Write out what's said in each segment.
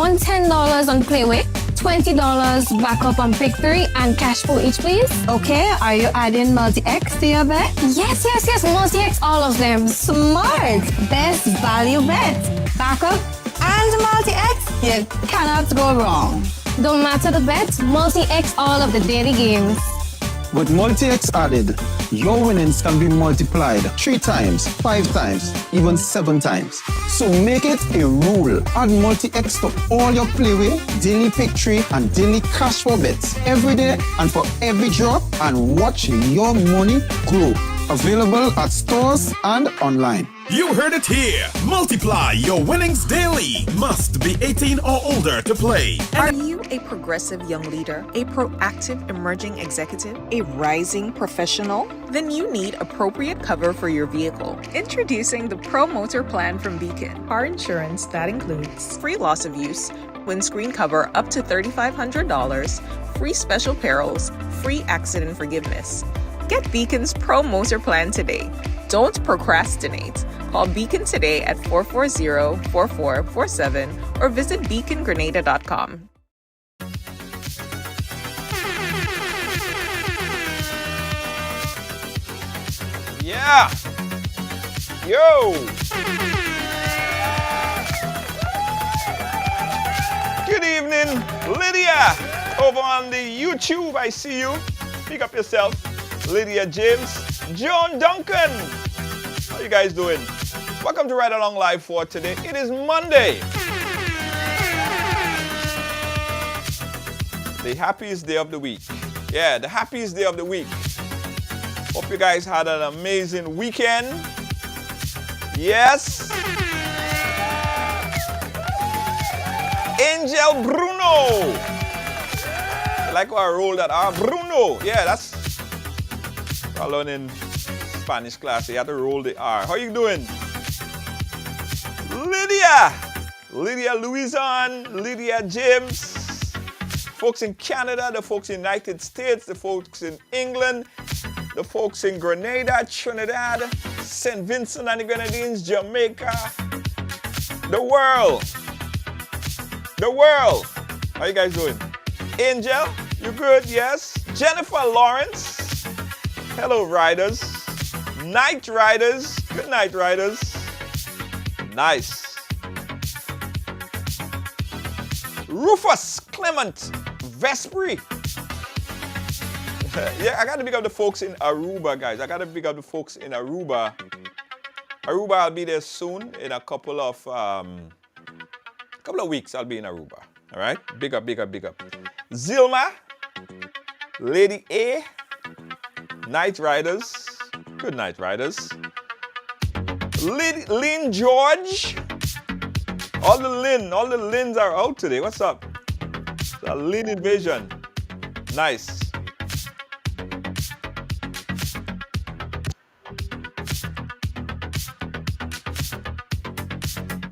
want $10 on Playway, $20 backup on Pick 3, and cash for each, please? Okay, are you adding multi-X to your bet? Yes, multi-X, all of them. Smart! Best value bet. Backup and multi-X, you cannot go wrong. Don't matter the bet, multi-X all of the daily games. With multi-X added, your winnings can be multiplied 3 times, 5 times, even 7 times. So make it a rule. Add multi-X to all your Playway, daily pick 3, and daily cash for bets every day and for every drop, and watch your money grow. Available at stores and online. You heard it here. Multiply your winnings daily. Must be 18 or older to play. Are you a progressive young leader, a proactive emerging executive, a rising professional? Then you need appropriate cover for your vehicle. Introducing the Pro Motor Plan from Beacon. Car insurance that includes free loss of use, windscreen cover up to $3,500, free special perils, free accident forgiveness. Get Beacon's Pro Motor Plan today. Don't procrastinate. Call Beacon today at 440-4447 or visit beacongrenada.com. Yeah. Yo. Good evening, Lydia. Over on the YouTube, I see you. Pick up yourself. Lydia James, John Duncan. How you guys doing? Welcome to Ride Along Live for today. It is Monday. The happiest day of the week. Yeah, the happiest day of the week. Hope you guys had an amazing weekend. Yes. Angel Bruno. I like how I rolled that R. Bruno. Yeah, that's I learned in Spanish class. You have to roll the R. How you doing? Lydia Louison, Lydia James. Folks in Canada, the folks in the United States, the folks in England, the folks in Grenada, Trinidad, St. Vincent and the Grenadines, Jamaica. The world. How you guys doing? Angel, you good? Yes. Jennifer Lawrence. Hello, riders. Night riders. Good night, riders. Nice. Rufus Clement Vespri. Yeah, I got to pick up the folks in Aruba, guys. I got to pick up the folks in Aruba. Aruba, I'll be there soon. In a couple of weeks, I'll be in Aruba. All right? Big up. Zilma. Lady A. Night Riders. Good night, Riders. Lynn George. All the Lyns are out today. What's up? The Lynn invasion. Nice.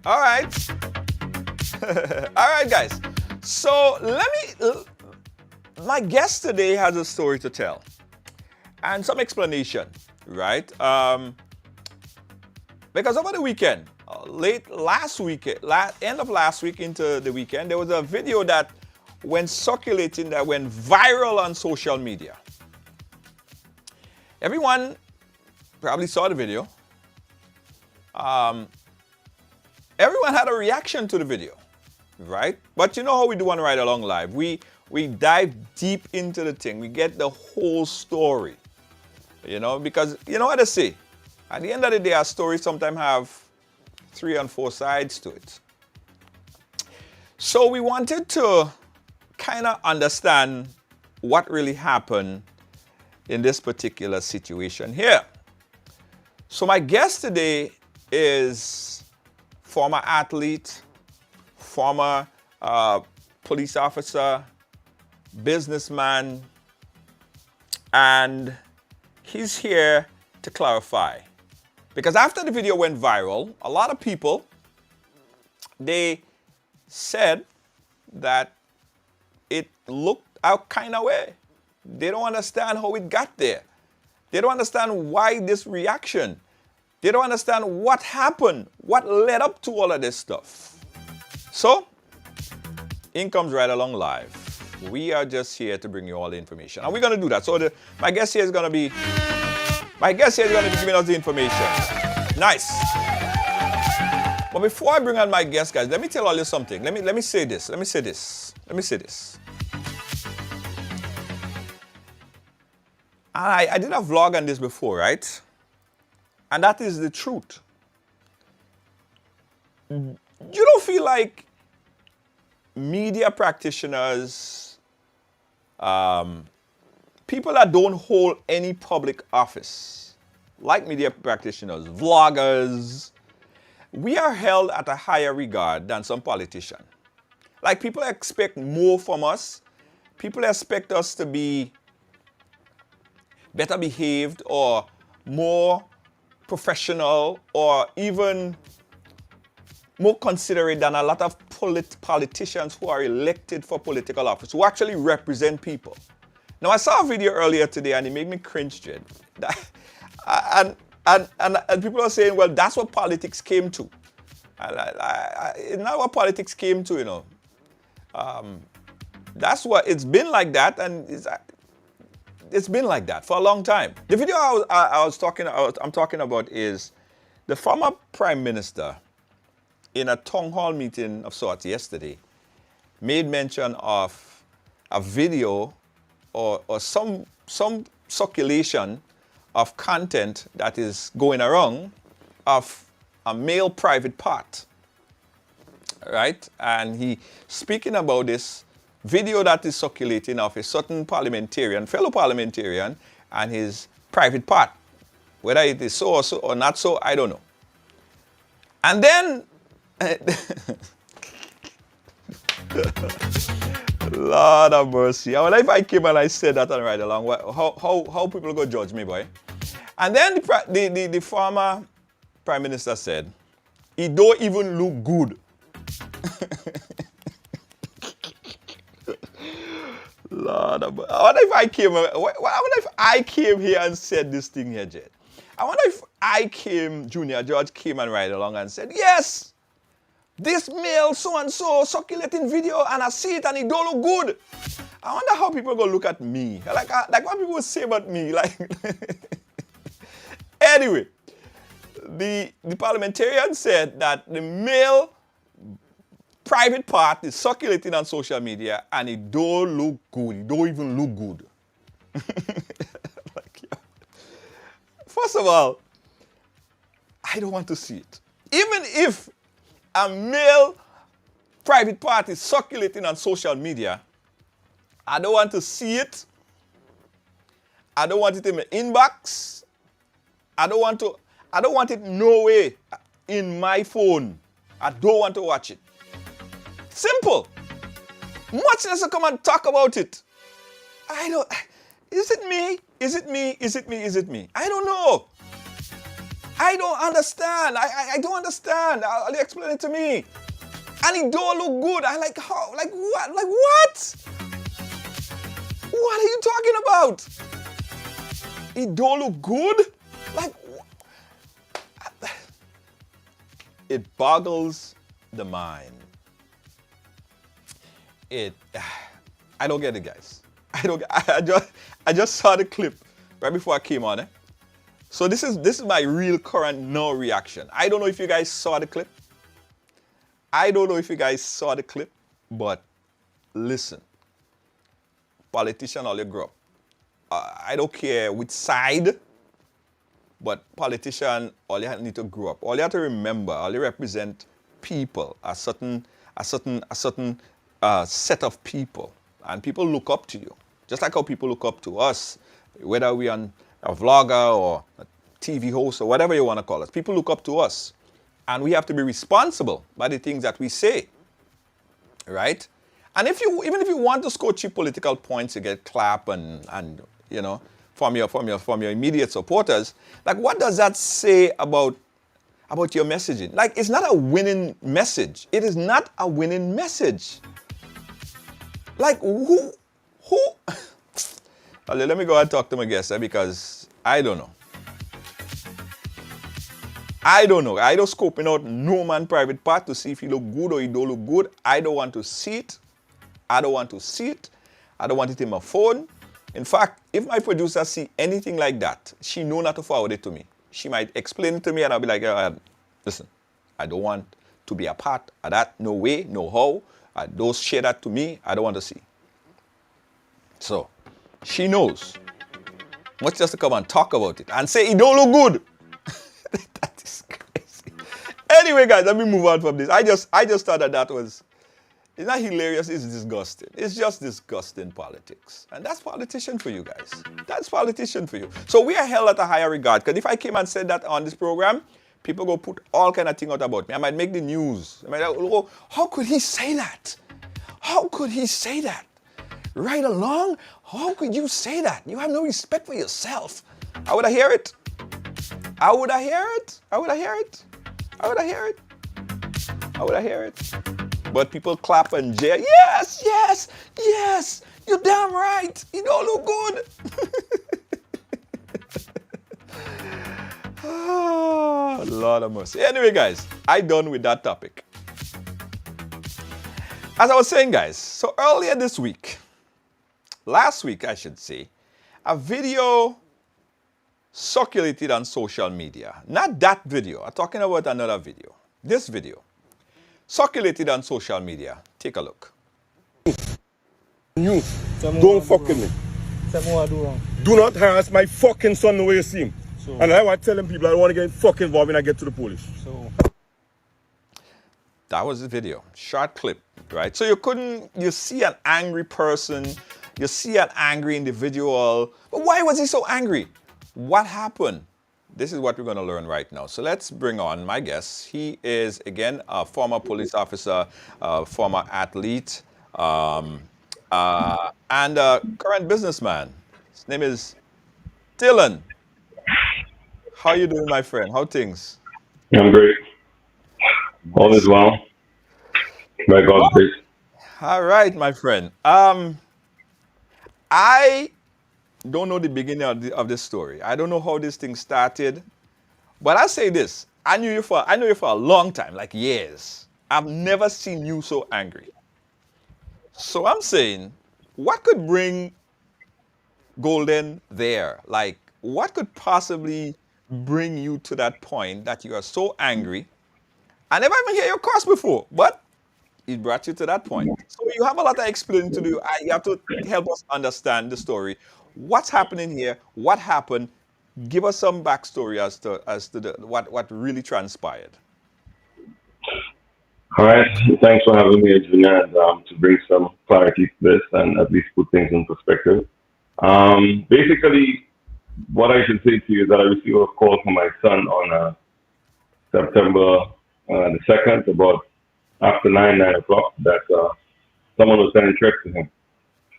All right. All right, guys. So my guest today has a story to tell. And some explanation, right? Because over the weekend, end of last week into the weekend, there was a video that went circulating, that went viral on social media. Everyone probably saw the video. Everyone had a reaction to the video, right? But you know how we do on Ride Along Live. We dive deep into the thing. We get the whole story. You know, because you know what I say? At the end of the day, our stories sometimes have 3 and 4 sides to it. So we wanted to kind of understand what really happened in this particular situation here. So my guest today is former athlete, former police officer, businessman, and he's here to clarify. Because after the video went viral, a lot of people, they said that it looked out kind of way. They don't understand how it got there. They don't understand why this reaction. They don't understand what happened, what led up to all of this stuff. So, Income's Right Along Live. We are just here to bring you all the information. And we're going to do that. So my guest here is going to be giving us the information. Nice. But before I bring on my guest, guys, let me tell all you something. Let me say this. I did a vlog on this before, right? And that is the truth. You don't feel like media practitioners, people that don't hold any public office, like media practitioners, vloggers, we are held at a higher regard than some politician. Like, people expect more from us. People expect us to be better behaved or more professional or even more considerate than a lot of politicians who are elected for political office, who actually represent people. Now, I saw a video earlier today and it made me cringe, Jed. And people are saying, well, that's what politics came to. It's not what politics came to, you know. That's what it's been like that, and it's been like that for a long time. The video I'm talking about is the former Prime Minister in a town hall meeting of sorts yesterday made mention of a video or some circulation of content that is going around of a male private part, right? And he speaking about this video that is circulating of a certain fellow parliamentarian, and his private part. Whether it is so or not so, I don't know. And then, Lord have mercy. I wonder if I came and I said that and right along, how people go judge me, boy. And then the former Prime Minister said, he don't even look good. Lord, I wonder if I came here and said this thing here, Jed. I wonder if Junior George came and right along and said, yes, this male so-and-so circulating video and I see it and it don't look good. I wonder how people are going to look at me. Like what people say about me. Like, anyway, the parliamentarian said that the male private part is circulating on social media and it don't look good. It don't even look good. First of all, I don't want to see it. Even if a male private part is circulating on social media, I don't want to see it. I don't want it in my inbox. I don't want it no way in my phone. I don't want to watch it. Simple. Much less to come and talk about it. Is it me? Is it me? Is it me? Is it me? I don't know. I don't understand. I don't understand. I'll explain it to me. And it don't look good. I like how? Like what? Like what? What are you talking about? It don't look good? Like, it boggles the mind. I don't get it, guys. I just saw the clip right before I came on. So this is my real current now reaction. I don't know if you guys saw the clip. But listen. Politician all you grow up. I don't care which side, but politician, all you need to grow up. All you have to remember, all you represent people, a certain set of people, and people look up to you, just like how people look up to us, whether we are a vlogger or a TV host or whatever you want to call us. People look up to us, and we have to be responsible by the things that we say, right? And even if you want to score cheap political points, you get clap and you know, from your immediate supporters, like, what does that say about your messaging? Like, it's not a winning message. It is not a winning message. Like, who? Let me go and talk to my guest because I don't know. I don't scoping out no man private part to see if he look good or he don't look good. I don't want to see it. I don't want to see it. I don't want it in my phone. In fact, if my producer see anything like that, she know not to forward it to me. She might explain it to me and I'll be like, listen, I don't want to be a part of that. No way, no how. Don't share that to me. I don't want to see. So, she knows. Much just to come and talk about it and say it don't look good. That is crazy. Anyway, guys, let me move on from this. I just thought that was, it's not hilarious, it's disgusting. It's just disgusting politics. And that's politician for you guys. That's politician for you. So we are held at a higher regard. Because if I came and said that on this program, people go put all kind of things out about me. I might make the news. I might go, how could he say that? How could he say that? Right along? How could you say that? You have no respect for yourself. I would hear it. I would hear it. I would hear it. I would hear it. I would hear it. But people clap and jeer. Yes, yes, yes. You're damn right. You don't look good. Oh, Lord of mercy. Anyway, guys, I'm done with that topic. As I was saying, guys, so earlier this week, last week, I should say, a video circulated on social media. Not that video. I'm talking about another video. This video circulated on social media. Take a look. You don't fuck with me. Do not harass my fucking son the way you see him. So, and I want to tell people I don't want to get fucking involved when I get to the police. So that was the video. Short clip, right? So you see an angry person, you see an angry individual. But why was he so angry? What happened? This is what we're going to learn right now. So let's bring on my guest. He is, again, a former police officer, former athlete, and a current businessman. His name is Dylan. How you doing, my friend? How things? I'm great. All is well. By God's grace. All right, my friend. I don't know the beginning of this story. I don't know how this thing started. But I'll say this. I knew you for a long time, like years. I've never seen you so angry. So I'm saying, what could bring Golden there? Like, what could possibly bring you to that point that you are so angry? I never even hear your curse before, but it brought you to that point. So you have a lot of explaining to do. You have to help us understand the story. What's happening here? What happened? Give us some backstory as to what really transpired. All right. Thanks for having me, Junior, and to bring some clarity to this and at least put things in perspective. Basically, what I should say to you is that I received a call from my son on September the 2nd, about after 9 o'clock, that someone was sending threats to him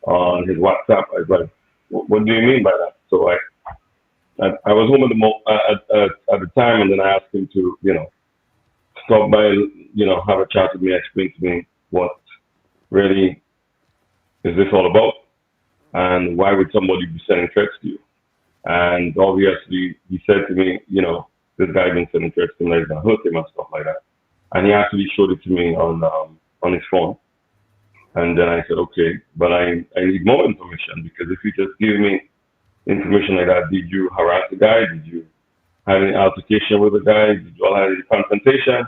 on his WhatsApp. I was like, what do you mean by that? So I was home at the time, and then I asked him to, stop by, have a chat with me, explain to me what really is this all about, and why would somebody be sending threats to you? And obviously, he said to me, this guy been sending threats to him, that he's gonna hurt him and stuff like that. And he actually showed it to me on his phone. And then I said, okay, but I need more information, because if you just give me information like that, did you harass the guy? Did you have any altercation with the guy? Did you all have any confrontation?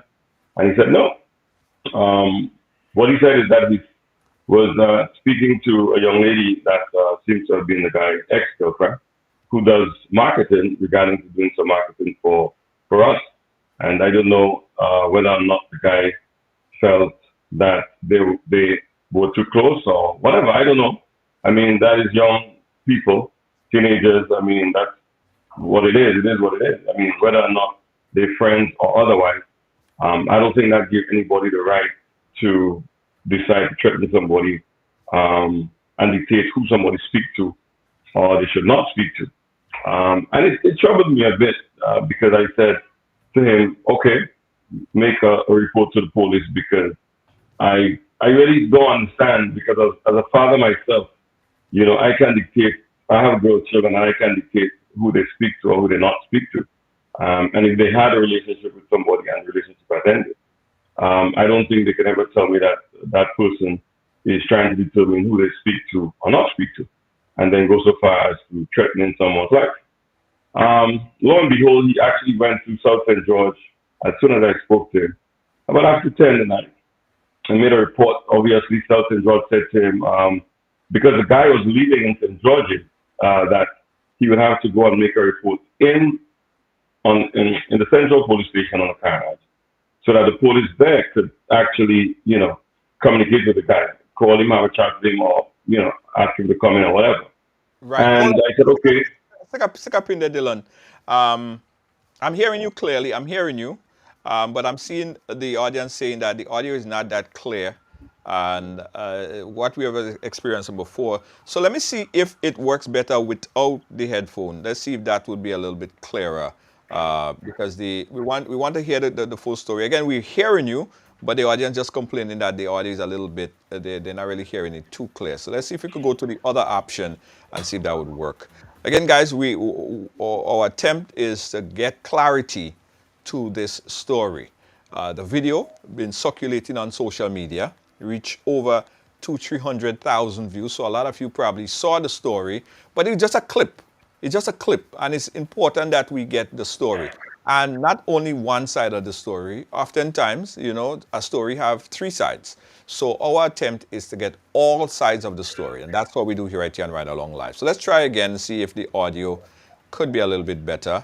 And he said, no. What he said is that he was speaking to a young lady that seems to have been the guy's ex-girlfriend, who does marketing, regarding to doing some marketing for us. And I don't know whether or not the guy felt that they were too close or whatever. I don't know. I mean, that is young people, teenagers. I mean, that's what it is. It is what it is. I mean, whether or not they're friends or otherwise, I don't think that gives anybody the right to decide to threaten somebody and dictate who somebody speak to or they should not speak to. And it troubled me a bit because I said to him, okay, make a report to the police, because I really don't understand, because as a father myself, I can dictate, I have girl children, and I can dictate who they speak to or who they not speak to. And if they had a relationship with somebody and the relationship had ended, I don't think they can ever tell me that that person is trying to determine who they speak to or not speak to, and then go so far as to threatening someone's life. Lo and behold, he actually went to South St. George as soon as I spoke to him. About after 10 at night, I made a report. Obviously, South St. George said to him, because the guy was leaving in St. George's, that he would have to go and make a report in the central police station on the Carnage, so that the police there could actually, communicate with the guy, call him, have a chat with him, or, ask him to come in or whatever. Right. And I said, okay. Stick up in there, Dylan. I'm hearing you clearly. I'm hearing you. But I'm seeing the audience saying that the audio is not that clear and what we have experienced before. So let me see if it works better without the headphone. Let's see if that would be a little bit clearer because we want to hear the full story. Again, we're hearing you, but the audience just complaining that the audio is a little bit, they're not really hearing it too clear. So let's see if we could go to the other option and see if that would work. Again, guys, our attempt is to get clarity to this story. The video been circulating on social media, reached over 200,000-300,000 views. So a lot of you probably saw the story, but it's just a clip. It's just a clip, and it's important that we get the story. And not only one side of the story. Oftentimes, a story have three sides. So our attempt is to get all sides of the story, and that's what we do here at Ride Along Live. So let's try again and see if the audio could be a little bit better.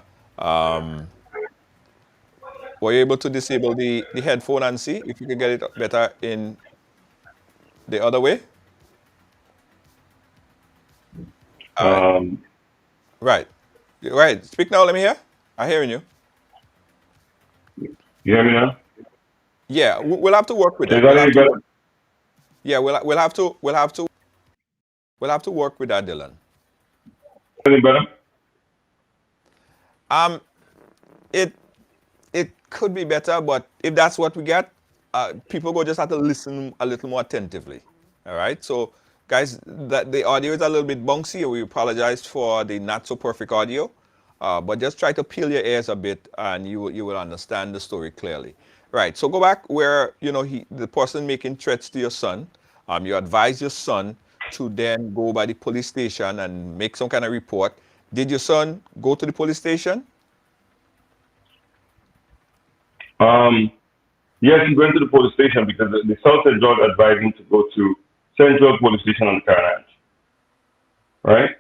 Were you able to disable the headphone and see if you could get it better in the other way? Right. Speak now, let me hear. I'm hearing you. You hear me now? Yeah, we'll have to work with Is it. that any better? Yeah, we'll have to work with that, Dylan. Any better? It could be better, but if that's what we get, people will just have to listen a little more attentively. All right. So, guys, the audio is a little bit bouncy. We apologize for the not so perfect audio, but just try to peel your ears a bit, and you will understand the story clearly. Right. So go back where the person making threats to your son. You advise your son to then go by the police station and make some kind of report. Did your son go to the police station? Yes, he went to the police station because the South St. George advised him to go to Central Police Station on the Carnage. Right?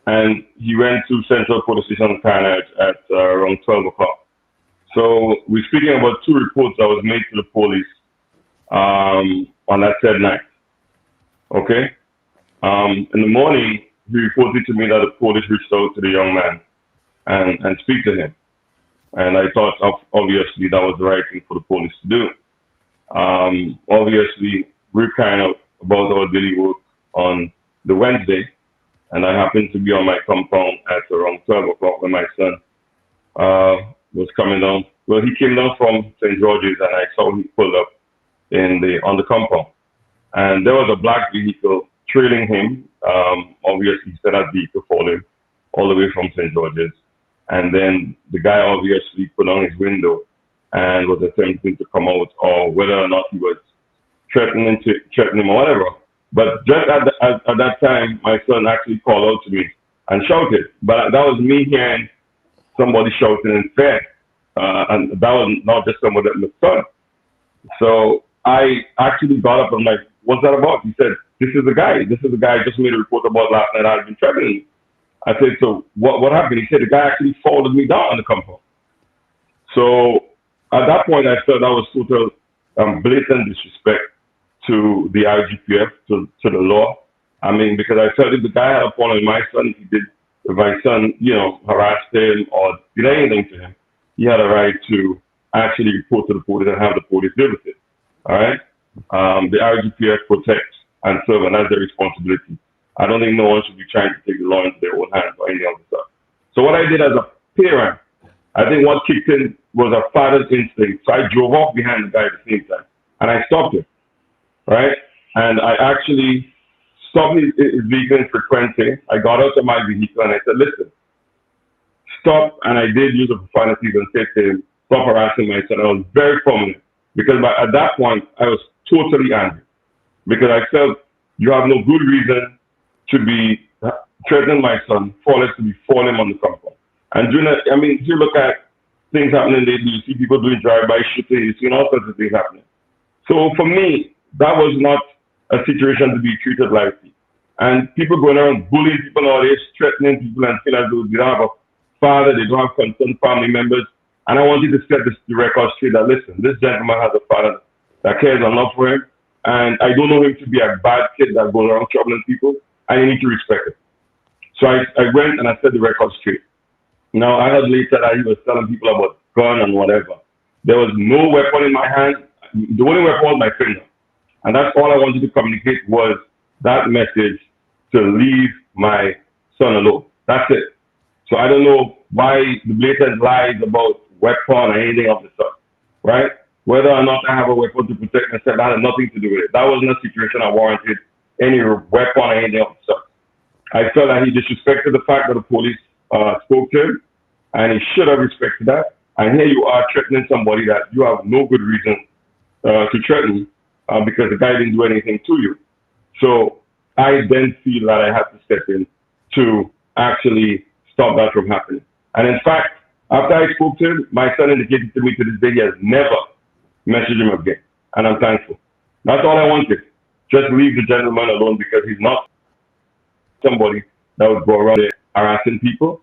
And he went to Central Police Station on the Carnage at around 12 o'clock. So we're speaking about two reports that was made to the police on that said night. Okay? In the morning, he reported to me that the police reached out to the young man and speak to him. And I thought, obviously, that was the right thing for the police to do. Obviously, we're kind of about our daily work on the Wednesday, and I happened to be on my compound at around 12 o'clock when my son was coming down. Well, he came down from St. George's, and I saw he pulled up on the compound. And there was a black vehicle trailing him. Obviously, he said that vehicle followed him all the way from St. George's. And then the guy obviously put on his window and was attempting to come out, or whether or not he was threatening him or whatever. But just at that time, my son actually called out to me and shouted. But that was me hearing somebody shouting in fear. And that was not just somebody that my son. So I actually got up and I'm like, what's that about? He said, this is the guy. This is the guy I just made a report about last night. I've been threatening him. I said, so what happened? He said, the guy actually followed me down on the compound. So at that point, I felt that was total blatant disrespect to the IGPF, to the law. I mean, because I felt if the guy had followed my son, if my son, harassed him or did anything to him, he had a right to actually report to the police and have the police deal with it. All right? The IGPF protects and serve, and that's their responsibility. I don't think no one should be trying to take the law into their own hands or any other stuff. So what I did as a parent, I think what kicked in was a father's instinct. So I drove off behind the guy at the same time, and I stopped him, right? And I actually stopped his vehicle in Frequente. I got out of my vehicle, and I said, listen, stop. And I did use a profanity and said to him, stop harassing my son. I was very prominent because at that point, I was totally angry. because I felt you have no good reason to be threatening my son for us to be falling on the compound. And during that, I mean, if you look at things happening lately, you see people doing drive-by shooting, you see all sorts of things happening. So for me, that was not a situation to be treated lightly. And people going around bullying people nowadays, threatening people and feel as though they don't have a father, they don't have concerned family members. And I wanted to set the record straight that, listen, this gentleman has a father that cares enough for him. And I don't know him to be a bad kid that goes around troubling people. And you need to respect it. So I went and I set the record straight. Now, I heard later that he was telling people about gun and whatever. There was no weapon in my hand. The only weapon was my finger. And that's all I wanted to communicate was that message to leave my son alone. That's it. So I don't know why the blatant lies about weapon or anything of the sort, right? Whether or not I have a weapon to protect myself, that had nothing to do with it. That wasn't a situation that warranted any weapon or anything of the sort. I felt that he disrespected the fact that the police spoke to him, and he should have respected that. And here you are threatening somebody that you have no good reason to threaten because the guy didn't do anything to you. So I then feel that I have to step in to actually stop that from happening. And in fact, after I spoke to him, my son indicated to me to this day he has never messaged him again. And I'm thankful. That's all I wanted. Just leave the gentleman alone because he's not somebody that would go around there harassing people.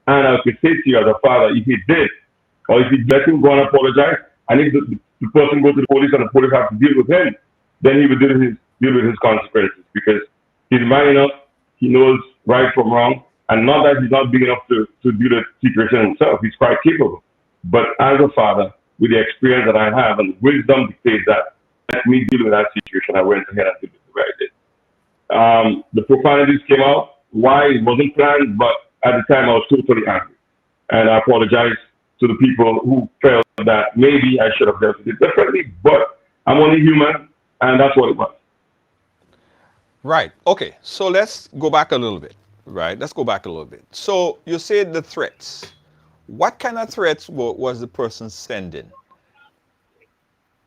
And I could say to you as a father, if he did, or if he let him go and apologize, and if the person go to the police and the police have to deal with him, then he would deal with his consequences because he's man enough, he knows right from wrong, and not that he's not big enough to deal with the situation himself. He's quite capable. But as a father, with the experience that I have and the wisdom dictates that, let me deal with that situation. I went ahead and did the way I did. The profanities came out. Why? It wasn't planned, but at the time I was totally angry. And I apologize to the people who felt that maybe I should have dealt with it differently, but I'm only human, and that's what it was. Right. Okay. So let's go back a little bit. Right. Let's go back a little bit. So you said the threats. What kind of threats was the person sending?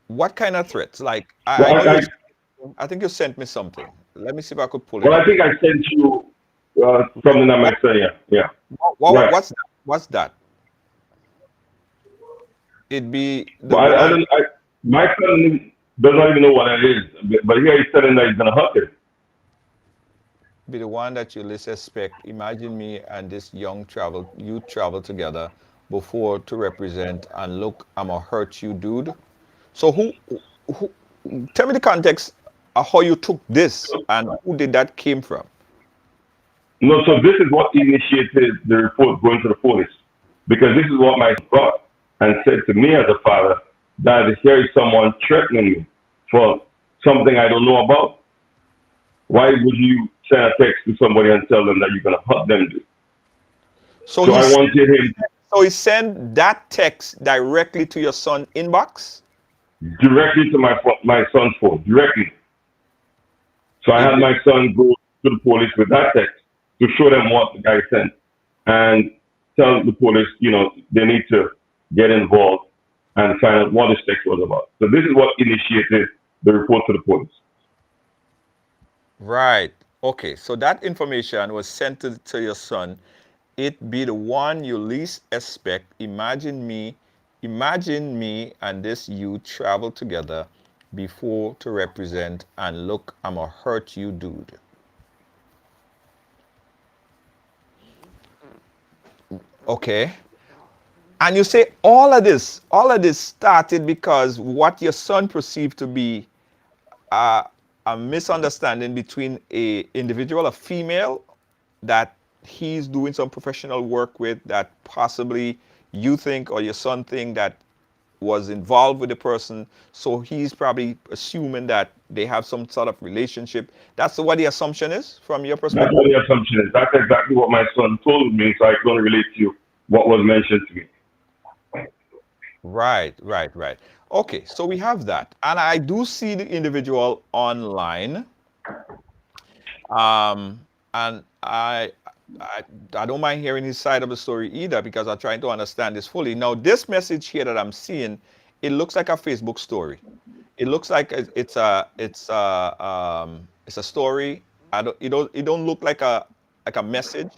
What kind of threats? Like, I think you sent me something. Let me see if I could pull it. Well, I think I sent you something that might say, yeah. Right. What's that? It'd be. My son does not even know what that is, but here he's telling that he's gonna hurt it. Be the one that you least suspect. Imagine me and this youth travel together before to represent, and look, I'm gonna hurt you, dude. So who tell me the context of how you took this and who did that came from? No, so this is what initiated the report going to the police, because this is what my son brought and said to me as a father, that here is someone threatening me for something I don't know about. Why would you send a text to somebody and tell them that you're going to hurt them? So I wanted him. So he sent that text directly to your son's inbox? Directly to my son's phone, directly. So I had my son go to the police with that text to show them what the guy sent and tell the police, they need to get involved and find out what this text was about. So this is what initiated the report to the police. Right. Okay. So that information was sent to your son. It be the one you least expect. Imagine me and this youth travel together before to represent, and look, I'm gonna hurt you, dude. Okay. And you say all of this started because what your son perceived to be a misunderstanding between a individual, a female, that he's doing some professional work with, that possibly you think or your son think that was involved with the person. So he's probably assuming that they have some sort of relationship. That's what the assumption is from your perspective? That's what the assumption is. That's exactly what my son told me, so I can relate to what was mentioned to me. Right. Okay, so we have that. And I do see the individual online. And I don't mind hearing his side of the story either, because I'm trying to understand this fully. Now, this message here that I'm seeing, it looks like a Facebook story. It looks like it's a story. It don't look like a message.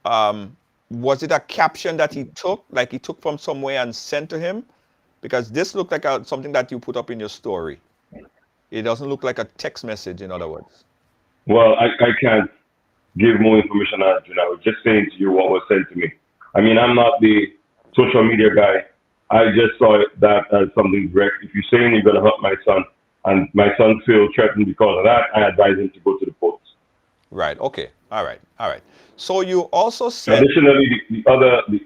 Was it a caption that he took, like he took from somewhere and sent to him? Because this looked like something that you put up in your story. It doesn't look like a text message, in other words. Well, I can't give more information on it. I was just saying to you what was sent to me. I mean, I'm not the social media guy. I just saw that as something direct. If you're saying you're going to hurt my son, and my son feels threatened because of that, I advise him to go to the police. Right. Okay. All right. All right. So you also said. Additionally, the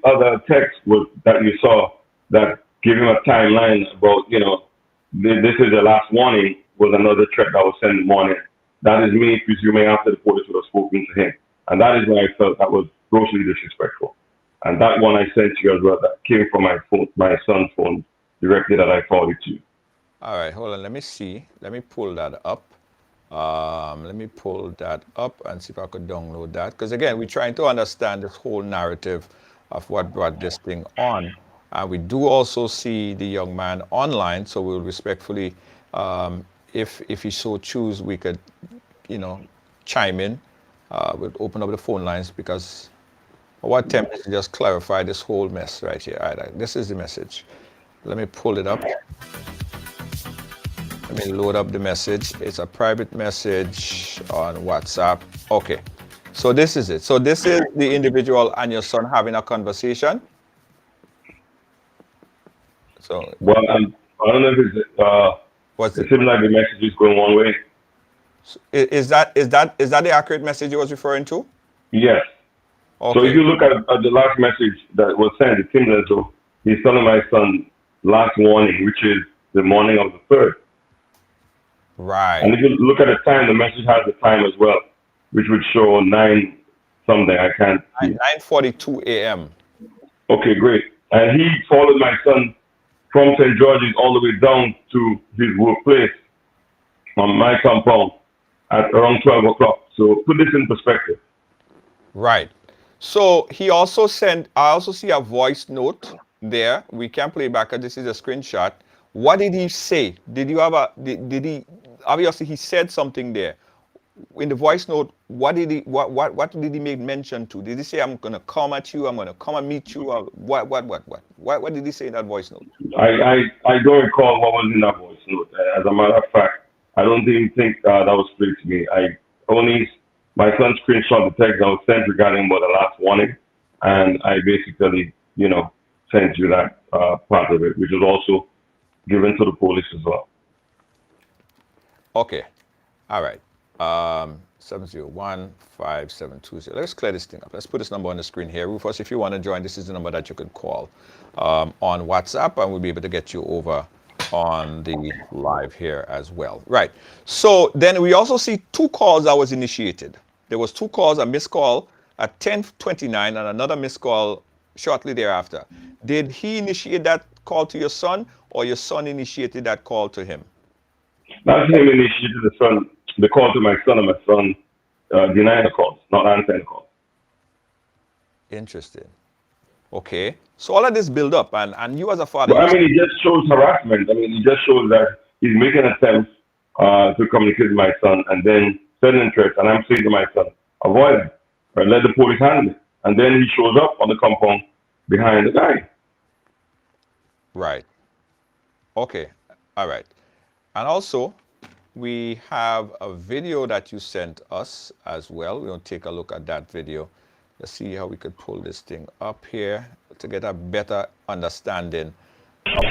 other text was that you saw that gave him a timeline about, this is the last warning, was another threat that was sent in the morning. That is me presuming after the police would have spoken to him. And that is when I felt that was grossly disrespectful. And that one I sent to you as well, that came from my son's phone directly, that I forwarded to you. All right, hold on. Let me see. Let me pull that up. Let me pull that up and see if I could download that. Because again, we're trying to understand this whole narrative of what brought this thing on. We do also see the young man online, so we'll respectfully, if he so choose, we could, chime in. We'll open up the phone lines, because our attempt is to just clarify this whole mess right here. All right, this is the message. Let me pull it up. Let me load up the message. It's a private message on WhatsApp. Okay, so this is it. So this is the individual and your son having a conversation. So, well, I don't know if it seems like the message is going one way. Is that the accurate message you was referring to? Yes. Okay. So if you look at the last message that was sent, it seems as though he's telling my son last warning, which is the morning of the 3rd. Right. And if you look at the time, the message has the time as well, which would show 9 something. I can't. 9:42 a.m. Okay, great. And he followed my son from St. George's all the way down to his workplace on my compound at around 12 o'clock. So put this in perspective. Right. So he also sent, I also see a voice note there. We can play back, this is a screenshot. What did he say? Did you have did he, obviously he said something there. In the voice note, what did he make mention to? Did he say, I'm going to come at you, I'm going to come and meet you? Or what did he say in that voice note? I don't recall what was in that voice note. As a matter of fact, I don't even think that was played to me. My son screenshot the text that was sent regarding about the last warning, and I basically, sent you that part of it, which was also given to the police as well. Okay. All right. 701-5720. Let's clear this thing up. Let's put this number on the screen here. Rufus, if you want to join, this is the number that you could call on WhatsApp, and we'll be able to get you over on the live here as well. Right. So then we also see 2 calls that was initiated. There was 2 calls, a missed call at 10:29 and another missed call shortly thereafter. Did he initiate that call to your son, or your son initiated that call to him? That's him initiated the call to my son, and my son denied the calls, not answering the calls. Interesting. Okay. So all of this build up, and you as a father. Well, it just shows harassment. It just shows that he's making attempts to communicate with my son, and then sending threats. And I'm saying to my son, avoid it, or let the police handle it. And then he shows up on the compound behind the guy. Right. Okay. All right. And also, we have a video that you sent us as well. We'll take a look at that video. Let's see how we could pull this thing up here to get a better understanding of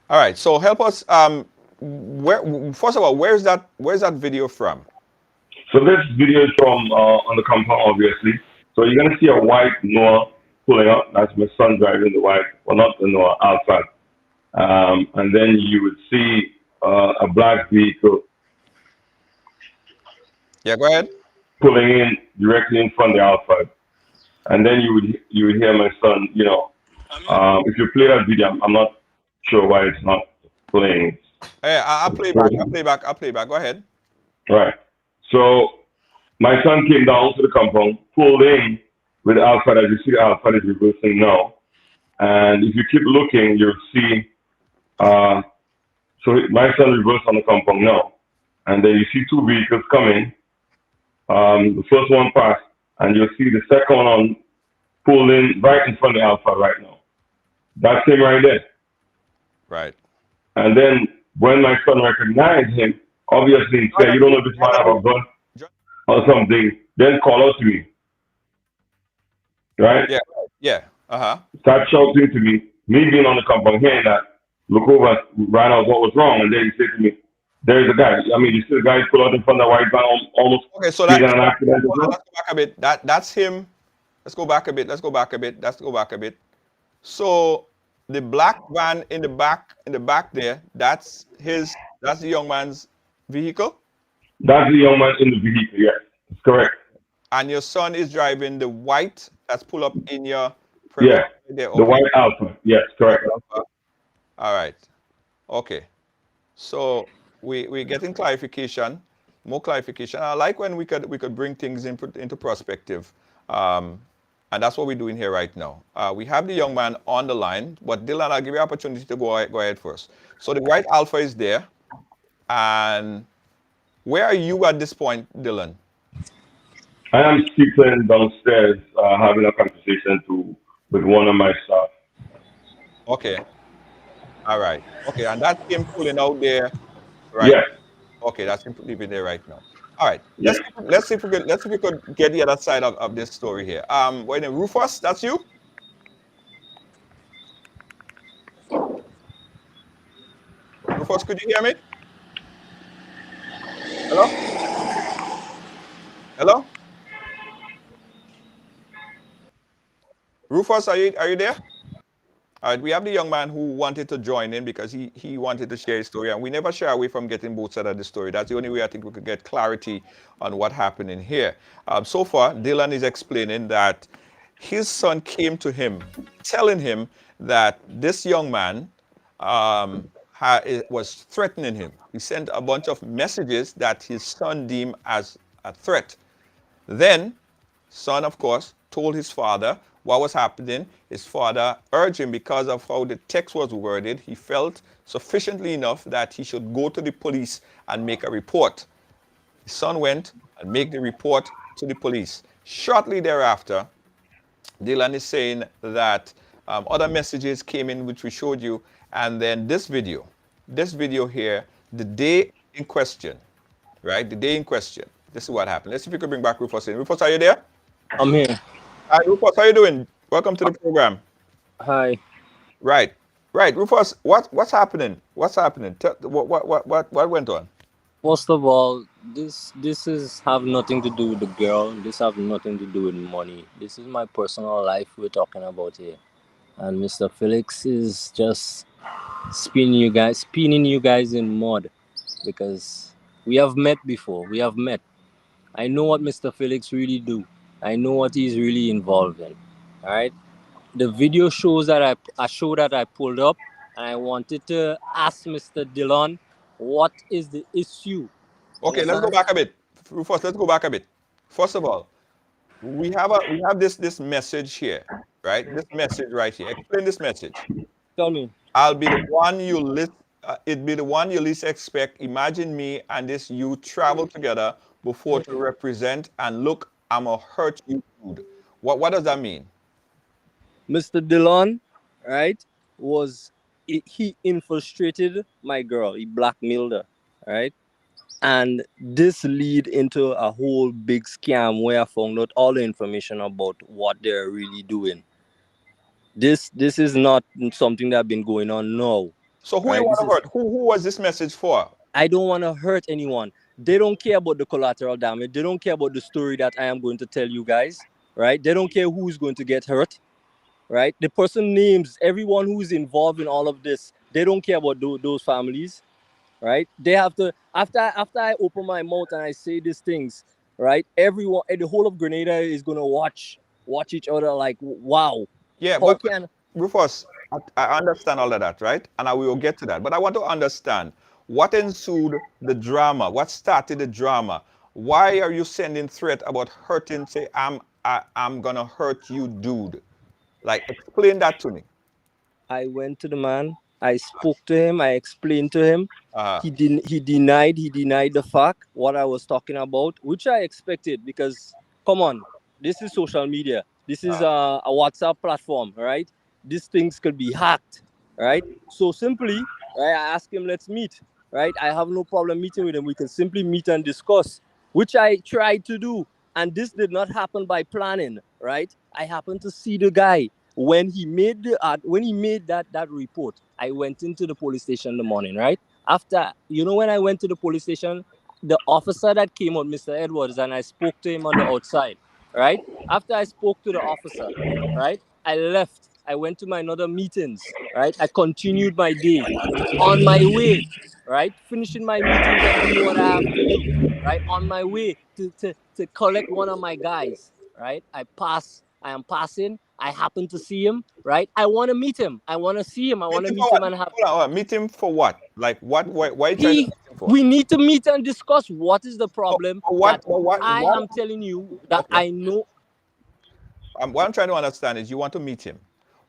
All right, so help us. First of all, where's that video from? So this video is from on the compound, obviously. So you're gonna see a white Noah pulling up. That's my son driving the white, well, not the Noah, Alphard. And then you would see a black vehicle. Yeah, go ahead. Pulling in directly in front of the Alphard. And then you would hear my son, if you play that video, I'm not sure why it's not playing. Hey, I'll play back. Go ahead. Right. So my son came down to the compound, pulled in with alpha that you see the alpha is reversing now. And if you keep looking, you'll see, so my son reversed on the compound now. And then you see two vehicles coming. The first one passed, and you'll see the second one pulled in right in front of the alpha right now. That's him right there. Right. And then when my son recognized him, obviously he said, you don't know if this man have a gun or something, then call out to me. Right? Yeah. Yeah. Uh-huh. Start shouting to me being on the compound, hearing that, look over, ran out what was wrong, and then he said to me, there's a guy. I mean, you see the guy pull out in front of the white van almost okay, so an accident. let's go back a bit. That's him. Let's go back a bit. Let's go back a bit. So the black van in the back there, that's the young man's vehicle? That's the young man in the vehicle, yes. That's correct. And your son is driving the white that's pulled up in your Yeah. there. The white Alpha. Yes, correct. All right. Okay. So we're getting clarification, more clarification. I like when we could bring things into perspective. And that's what we're doing here right now. We have the young man on the line, but Dylan, I'll give you an opportunity to go ahead first. So the white Alpha is there. And where are you at this point, Dylan? I am sitting downstairs having a conversation with one of my staff. Okay. All right. Okay, and that's him pulling out there, right? Yes. Okay, that's him leaving there right now. All right. Let's see if we could get the other side of this story here. Wait a minute, Rufus, that's you? Rufus, could you hear me? Hello? Hello? Rufus, are you there? All right, we have the young man who wanted to join in because he wanted to share his story, and we never shy away from getting both sides of the story. That's the only way I think we could get clarity on what happened in here. So far, Dylan is explaining that his son came to him, telling him that this young man was threatening him. He sent a bunch of messages that his son deemed as a threat. Then, son, of course, told his father what was happening. His father urged him, because of how the text was worded, he felt sufficiently enough that he should go to the police and make a report. His son went and made the report to the police. Shortly thereafter, Dylan is saying that other messages came in, which we showed you, and then this video here, the day in question, right? The day in question. This is what happened. Let's see if we can bring back Rufus in. Rufus, are you there? I'm here. Hi, Rufus, how you doing? Welcome to the program. Hi. Right. Rufus, what's happening? What's happening? What went on? First of all, this is have nothing to do with the girl. This have nothing to do with money. This is my personal life we're talking about here. And Mr. Felix is just spinning you guys in mud, because we have met before. We have met. I know what Mr. Felix really do. I know what he's really involved in. All right. The video shows that I pulled up, and I wanted to ask Mr. Dillon, what is the issue? Okay, let's go back a bit. Rufus, let's go back a bit. First of all, we have this message here, right? This message right here. Explain this message. Tell me. I'll be the one you least. It'd be the one you least expect. Imagine me and this you travel together before to represent, and look, I'ma hurt you. What does that mean? Mr. Dillon, right, he infiltrated my girl. He blackmailed her, right? And this lead into a whole big scam where I found out all the information about what they're really doing. This is not something that's been going on now. So who you want to hurt? Who was this message for? I don't want to hurt anyone. They don't care about the collateral damage. They don't care about the story that I am going to tell you guys, right? They don't care who's going to get hurt, right? The person names everyone who's involved in all of this. They don't care about those families, right? They have to, after I open my mouth and I say these things, right? Everyone, the whole of Grenada is going to watch each other like, wow. Yeah, but Rufus, I understand all of that, right? And I will get to that. But I want to understand what ensued the drama, what started the drama. Why are you sending threat about hurting, say, I'm gonna hurt you, dude. Like, explain that to me. I went to the man. I spoke to him. I explained to him. Uh, He denied the fact what I was talking about, which I expected because come on, this is social media. This is a WhatsApp platform, right? These things could be hacked, right? So simply, right, I asked him, let's meet, right? I have no problem meeting with him. We can simply meet and discuss, which I tried to do. And this did not happen by planning, right? I happened to see the guy when he made that report. I went into the police station in the morning, right? After, when I went to the police station, the officer that came out, Mr. Edwards, and I spoke to him on the outside, right? After I spoke to the officer, right, I left. I went to my another meetings, right? I continued my day. On my way, right, finishing my meetings and doing what I have to do, right? On my way to collect one of my guys, right? I am passing. I happen to see him, right? I want to meet him. I want to see him. I meet want to him for meet him what? and have. Hold on. Meet him for what? Like, what? Why are you trying to meet him for? We need to meet and discuss what is the problem. What? I am telling you that Okay. I know. What I'm trying to understand is you want to meet him.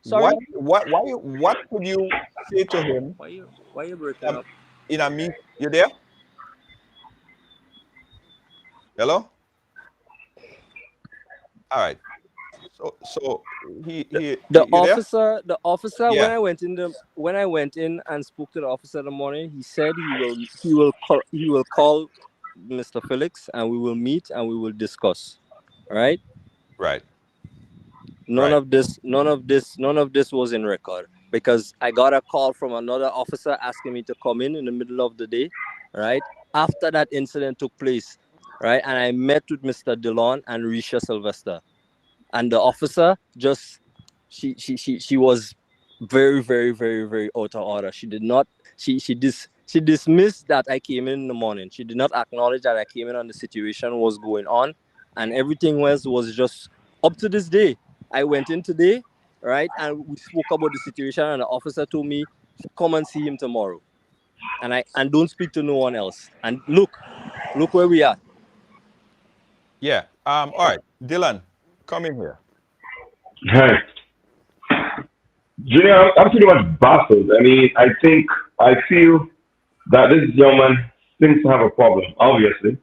Sorry? What could you say to him Why you breaking up? in a meet? You there? Hello? All right. So he The you officer there? Yeah. when I went in and spoke to the officer in the morning, he said he will call Mr. Felix and we will meet and we will discuss. Right? Right. None Right. of this was in record because I got a call from another officer asking me to come in the middle of the day, right? After that incident took place, right? And I met with Mr. Dillon and Risha Sylvester. And the officer just she was very, very, very, very out of order. She did not she dismissed that I came in the morning. She did not acknowledge that I came in and the situation was going on, and everything was just up to this day. I went in today, right, and we spoke about the situation, and the officer told me come and see him tomorrow, and don't speak to no one else. And look where we are. Yeah. All right. Dylan, come in here. Hi. Junior, I'm pretty much baffled. I mean, I feel that this young man seems to have a problem, obviously.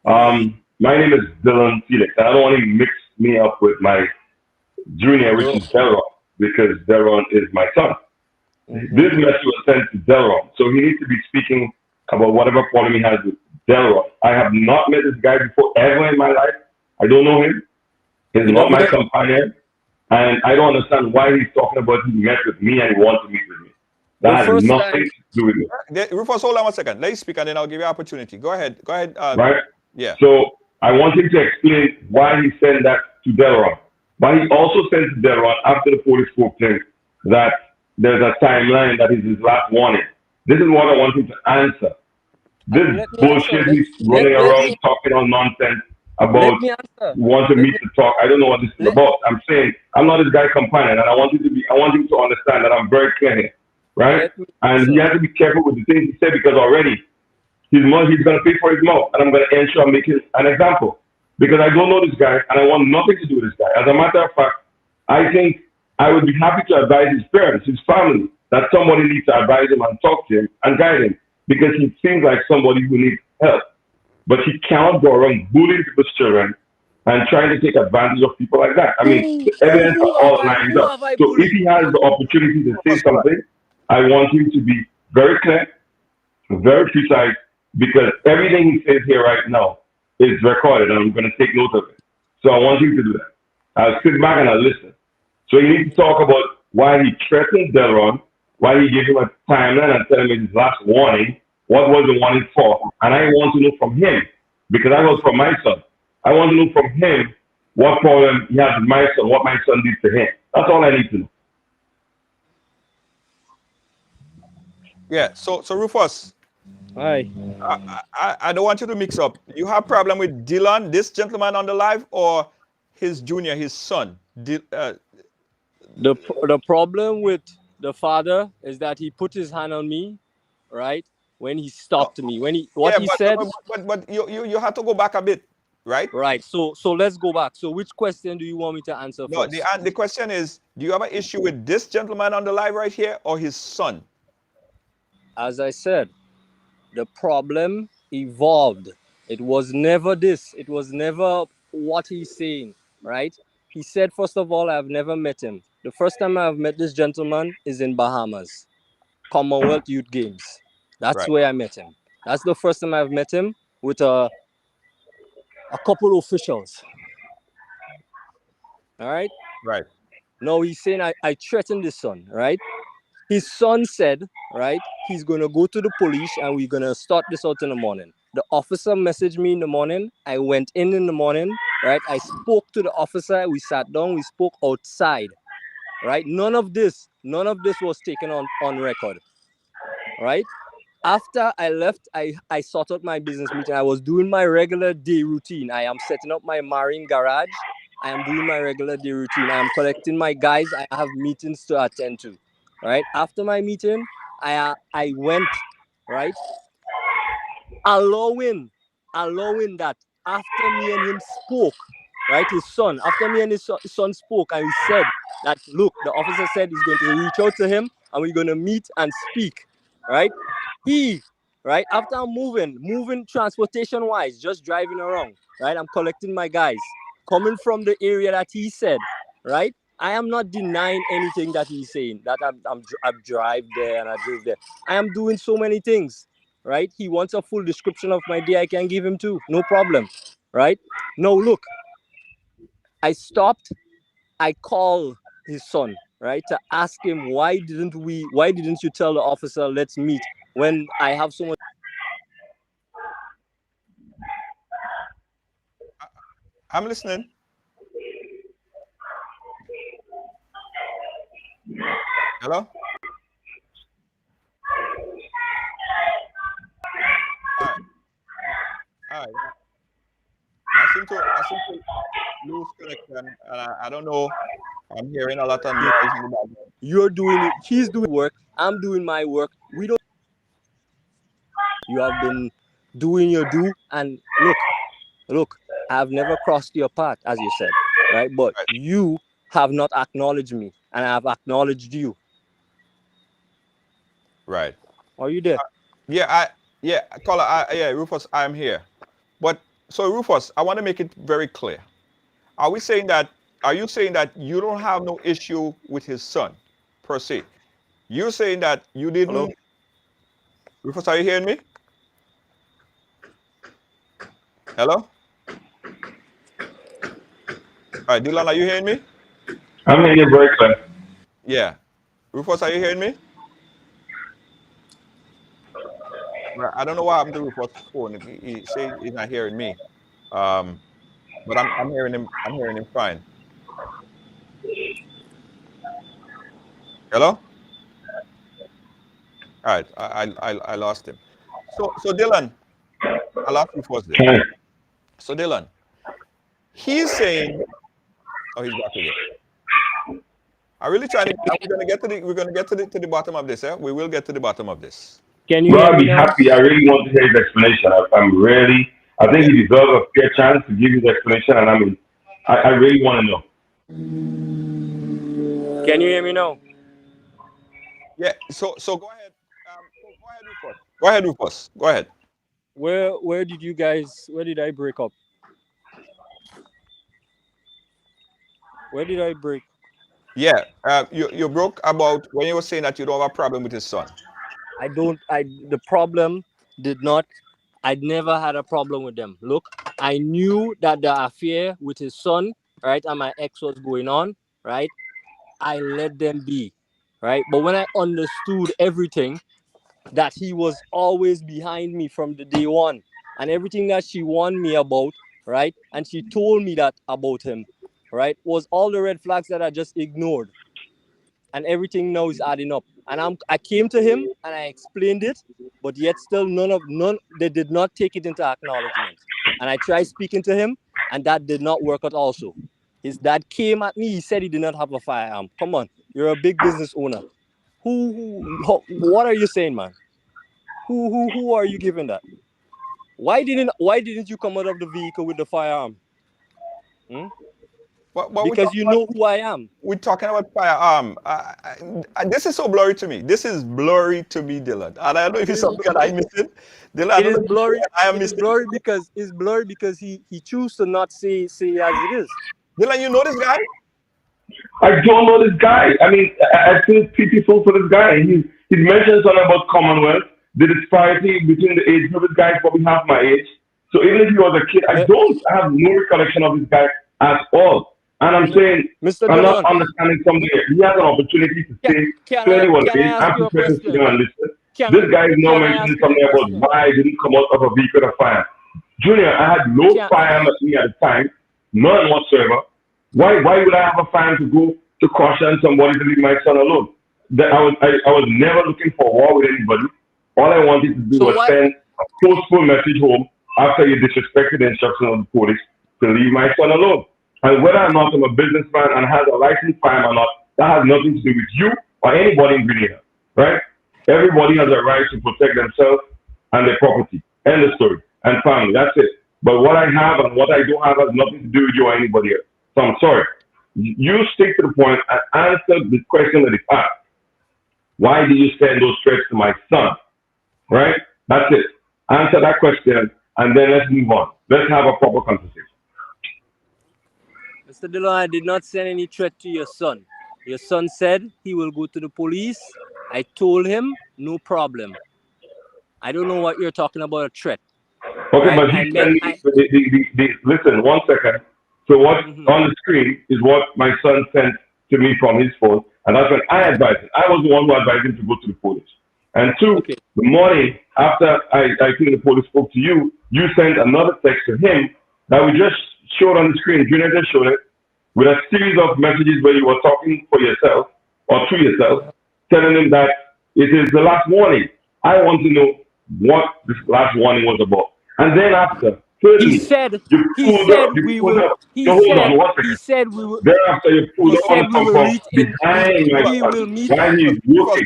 My name is Dylan Felix, and I don't want to mix me up with my junior, which is Delron, because Delron is my son. This message was sent to Delron, so he needs to be speaking about whatever problem he has with Delron. I have not met this guy before ever in my life. I don't know him. He's not my companion. And I don't understand why he's talking about he met with me and he wants to meet with me. That has nothing to do with me. Rufus, hold on 1 second. Let me speak and then I'll give you an opportunity. Go ahead. Right? Yeah. So I want him to explain why he sent that to Delron. But he also sent to Delron after the police spoke to him that there's a timeline that is his last warning. This is what I want him to answer. This bullshit he's running around talking on nonsense about want to meet to talk. I don't know what this is about. I'm saying I'm not this guy companion, and I want him to understand that I'm very clear here, right? And he has to be careful with the things he said because already he's going to pay for his mouth, and I'm going to ensure I'm making an example because I don't know this guy and I want nothing to do with this guy. As a matter of fact, I think I would be happy to advise his parents, his family, that somebody needs to advise him and talk to him and guide him because he seems like somebody who needs help. But he cannot go around bullying people's children and trying to take advantage of people like that. I mean, the evidence are all lined up. So if he has the opportunity to say something, I want him to be very clear, very precise, because everything he says here right now is recorded and I'm going to take note of it. So I want him to do that. I'll sit back and I'll listen. So he needs to talk about why he threatened Delron, why he gave him a timeline and tell him his last warning. What was the warning for? And I want to know from him, because I was from my son. I want to know from him what problem he has with my son, what my son did to him. That's all I need to know. Yeah. So Rufus. Hi. I don't want you to mix up. You have problem with Dylan, this gentleman on the live, or his junior, his son? The problem with the father is that he put his hand on me, right? When he stopped me, he said. But you have to go back a bit. right? Right. So let's go back. So which question do you want me to answer No, first? the question is, do you have an issue with this gentleman on the live right here or his son? As I said, the problem evolved. It was never this. It was never what he's saying, right? He said, first of all, I've never met him. The first time I've met this gentleman is in Bahamas, Commonwealth Youth Games. That's Right, where I met him. That's the first time I've met him with a couple of officials. All right. right, No, he's saying I threatened his son, right? His son said, right, he's going to go to the police and we're going to start this out in the morning. The officer messaged me in the morning. I went in the morning, right? I spoke to the officer. We sat down. We spoke outside, right? None of this was taken on record, right? After I left, I sorted out my business meeting. I was doing my regular day routine. I am setting up my marine garage. I am doing my regular day routine. I am collecting my guys. I have meetings to attend to, right? After my meeting, I went, right? Allowing that after me and him spoke, right? His son, after me and his son spoke, and he said that, look, the officer said he's going to reach out to him and we're going to meet and speak, right? Right, after I'm moving transportation wise, just driving around, right? I'm collecting my guys coming from the area that he said, right? I am not denying anything that he's saying, that I drive there and I drove there. I am doing so many things, right? He wants a full description of my day. I can give him too, no problem, right? No, look, I stopped. I call his son, right, to ask him why didn't you tell the officer let's meet when I have so much. I'm listening. Hello? All right. I seem to lose connection, and I don't know. I'm hearing a lot of noise in the background. You're doing it. He's doing work. I'm doing my work. You have been doing your due, and look. I've never crossed your path, as you said, right? But Right. you have not acknowledged me, and I have acknowledged you. Right. Are you there? Caller, Rufus, I'm here. But so Rufus, I want to make it very clear. Are you saying that you don't have no issue with his son, per se? You're saying that you didn't. Hello? Rufus, are you hearing me? Hello? All right, Dylan, are you hearing me? I'm in your break, sir. Yeah. Rufus, are you hearing me? Well, I don't know what happened to Rufus' phone. He says he's not hearing me. But I'm hearing him. I'm hearing him fine. Hello? All right. I lost him. So Dylan, I lost Rufus there. Okay. So Dylan, he's saying, oh, he's back again. I'm really trying to. We're gonna get to the bottom of this. We will get to the bottom of this. Can you Bro, hear I'd me be now? happy. I really want to hear his explanation. I think he deserves a fair chance to give his explanation, and I really want to know. Can you hear me now? Yeah. So go ahead. Go ahead, Rufus. Go ahead. Where did I break up? Where did I break? Yeah. You broke about when you were saying that you don't have a problem with his son. The problem did not. I'd never had a problem with them. Look, I knew that the affair with his son, right, and my ex was going on, right? I let them be, right? But when I understood everything, that he was always behind me from the day one, and everything that she warned me about, right, and she told me that about him, right, was all the red flags that I just ignored, and everything now is adding up. And I came to him and I explained it, but yet still none they did not take it into acknowledgement. And I tried speaking to him, and that did not work out also. His dad came at me. He said he did not have a firearm. Come on, you're a big business owner. What are you saying, man? Who are you giving that? Why didn't you come out of the vehicle with the firearm? Because you know who I am. We're talking about firearm. This is so blurry to me. This is blurry to me, Dylan. And I don't know if it's something that I missed it. Dylan, I It don't is know if blurry. I am It is missing. blurry because he chose to not say as it is. Dylan, you know this guy? I don't know this guy. I mean, I feel pitiful for this guy. He's mentioned something about Commonwealth, the disparity between the age group. This guy is probably half my age. So even if he was a kid, I don't have no recollection of this guy at all. And I'm saying, Mr. I'm not Dillon, understanding something. He has an opportunity to say clearly what it can I is. ask I'm you a prepared to sit question? down and listen. Can This guy is now can I mentioning ask you a something about question? why I didn't come out of a vehicle of fire. Junior, I had no Can firearm at me at the time, none whatsoever. Why would I have a firearm to go to caution somebody to leave my son alone? I was never looking for war with anybody. All I wanted to do so was why send a forceful message home after you disrespected the instructions of the police to leave my son alone. And whether or not I'm a businessman and has a licensed firearm or not, that has nothing to do with you or anybody in Grenada, right? Everybody has a right to protect themselves and their property. End of story. And family. That's it. But what I have and what I don't have has nothing to do with you or anybody else. So I'm sorry. You stick to the point and answer the question that is asked. Why did you send those threats to my son? Right? That's it. Answer that question and then let's move on. Let's have a proper conversation. Mr. Dillon, I did not send any threat to your son. Your son said he will go to the police. I told him no problem. I don't know what you're talking about, a threat. Okay, Right? but he sent me listen, 1 second. So what on the screen is what my son sent to me from his phone, and that's when I advised him. I was the one who advised him to go to the police. And two, Okay. the morning after I think the police spoke to you, you sent another text to him that we just showed on the screen. Junior just showed it with a series of messages where you were talking for yourself or to yourself, telling him that it is the last warning. I want to know what this last warning was about. And then after, He thirdly, said you we pulled will up. No, hold on, 1 second. he said we will Thereafter, you pulled he up on said the we will compound meet in behind my we will son meet. while he's Rufus, walking.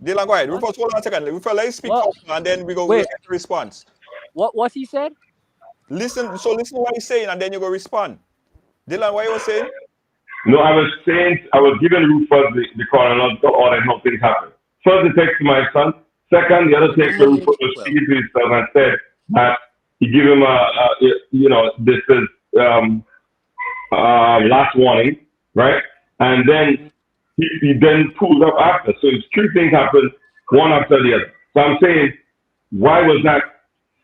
Dylan, go ahead. What? Rufus, hold on a second. Rufus, let you speak What? first, and then we'll Wait, get the response. what he said? Listen to what he's saying, and then you go respond. Dylan, what you were saying? No, I was saying, I was giving Rufus the chronological order and how things happened. First, the text to my son. Second, the other text to Rufus was speaking to himself and said that he gave him this is last warning, right? And then he then pulled up after. So it's three things happened, one after the other. So I'm saying, why was that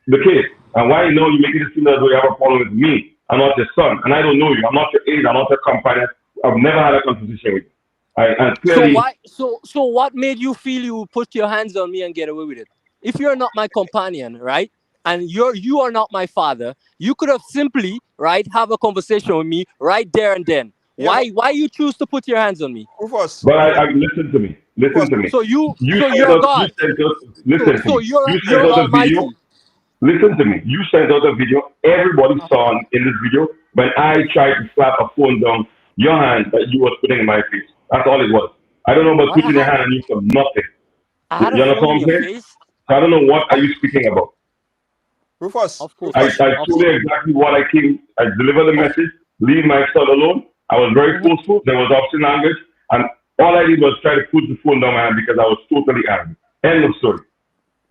the case? And why you make it seem as though you have a problem with me? I'm not your son, and I don't know you. I'm not your age. I'm not your companion. I've never had a conversation with you. And clearly, So what made you feel you would put your hands on me and get away with it? If you're not my companion, right? And you are not my father, you could have simply, right, have a conversation with me right there and then. Yeah, Why you choose to put your hands on me? Rufus. but I listen to me. Listen to me. So You you're sent a us. You god. sent us. Listen to So me. You sent you're us a video. almighty. Listen to me. You sent out a video. Everybody saw in this video when I tried to slap a phone down your hand that you was putting in my face. That's all it was. I don't know about Why putting your hand on you for nothing. I You had a understand phone what in I'm your saying? face? So I don't know what are you speaking about. Rufus. Of course. I told you exactly what I came. I delivered the message. Leave my son alone. I was very forceful. There was obscene language, and all I did was try to put the phone down my hand because I was totally angry. End of story.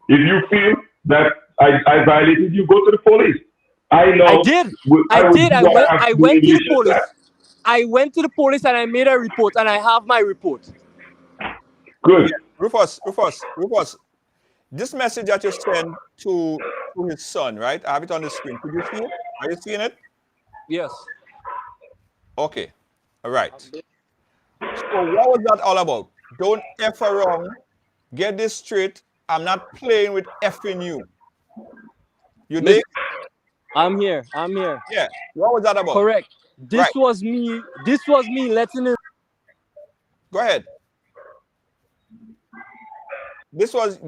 If you feel that I violated you, go to the police. I know. I did. I will do what I have I to do went in to the relation to police. that. I went to the police and I made a report and I have my report. Good. Rufus. This message that you sent to his son, right? I have it on the screen. Could you see it? Are you seeing it? Yes. Okay. All right. So what was that all about? Don't F around. Get this straight. I'm not playing with effing you. You Miss- dig? I'm here. Yeah. What was that about? Correct. Right. This was me letting him. Go ahead.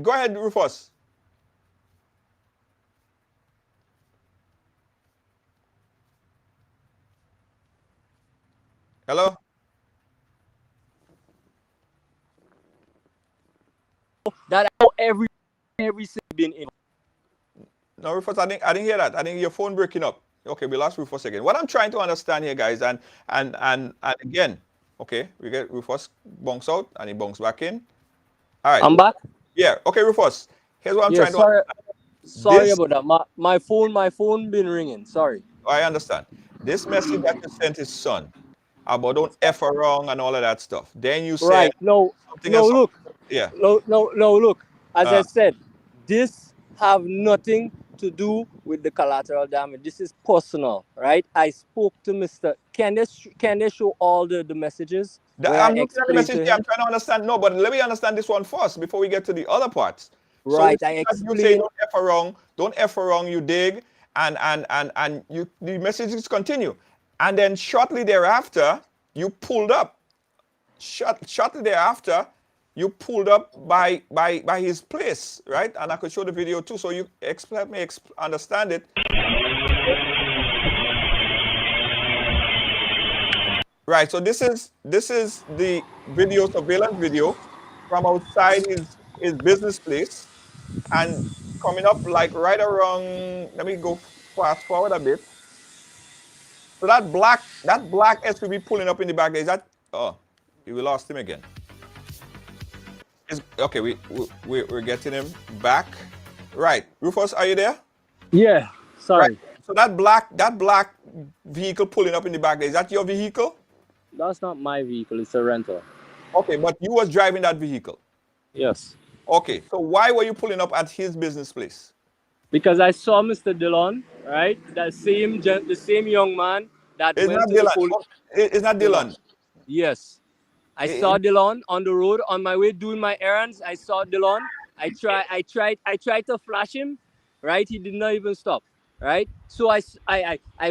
Go ahead, Rufus. Hello? That every single been in. No, Rufus, I didn't hear that. I think your phone breaking up. Okay, we lost Rufus again. What I'm trying to understand here, guys, and again, okay, we get Rufus bounce out and he bounce back in. All right. I'm back. Yeah. Okay, Rufus. Here's what I'm Yeah, trying to sorry, understand. sorry This, about that. My phone been ringing. Sorry. I understand. This message that you sent his son about don't F around and all of that stuff. Then you said Right. No, something no, else. look. Yeah. No, look. As I Uh, said, this have nothing to do with the collateral damage. This is personal, right? I spoke to Mr. Can they show all the messages where I I'm looking at the explained message to here. him? I'm trying to understand. No, but let me understand this one first before we get to the other parts. So Right. it's I that you say explained. don't F around, you dig, and you the messages continue. And then shortly thereafter, you pulled up. Shortly thereafter, you pulled up by his place, right? And I could show the video too, so you help me understand it. Right. So this is the video, surveillance video from outside his business place, and coming up like right around. Let me go fast forward a bit. So that black SUV pulling up in the back there, is that? Oh, we lost him again. Okay, we're getting him back. Right, Rufus, are you there? Yeah. Right. Sorry. So that black vehicle pulling up in the back there, is that your vehicle? That's not my vehicle. It's a rental. Okay, but you was driving that vehicle. Yes. Okay, so why were you pulling up at his business place? Because I saw Mr. Dillon, right? The same young man that It's went not to the Dylan. police. It's not Dillon. Dylan. Yes. I Eh, saw Dillon on the road on my way doing my errands. I saw Dillon. I tried to flash him, right? He did not even stop, right? So I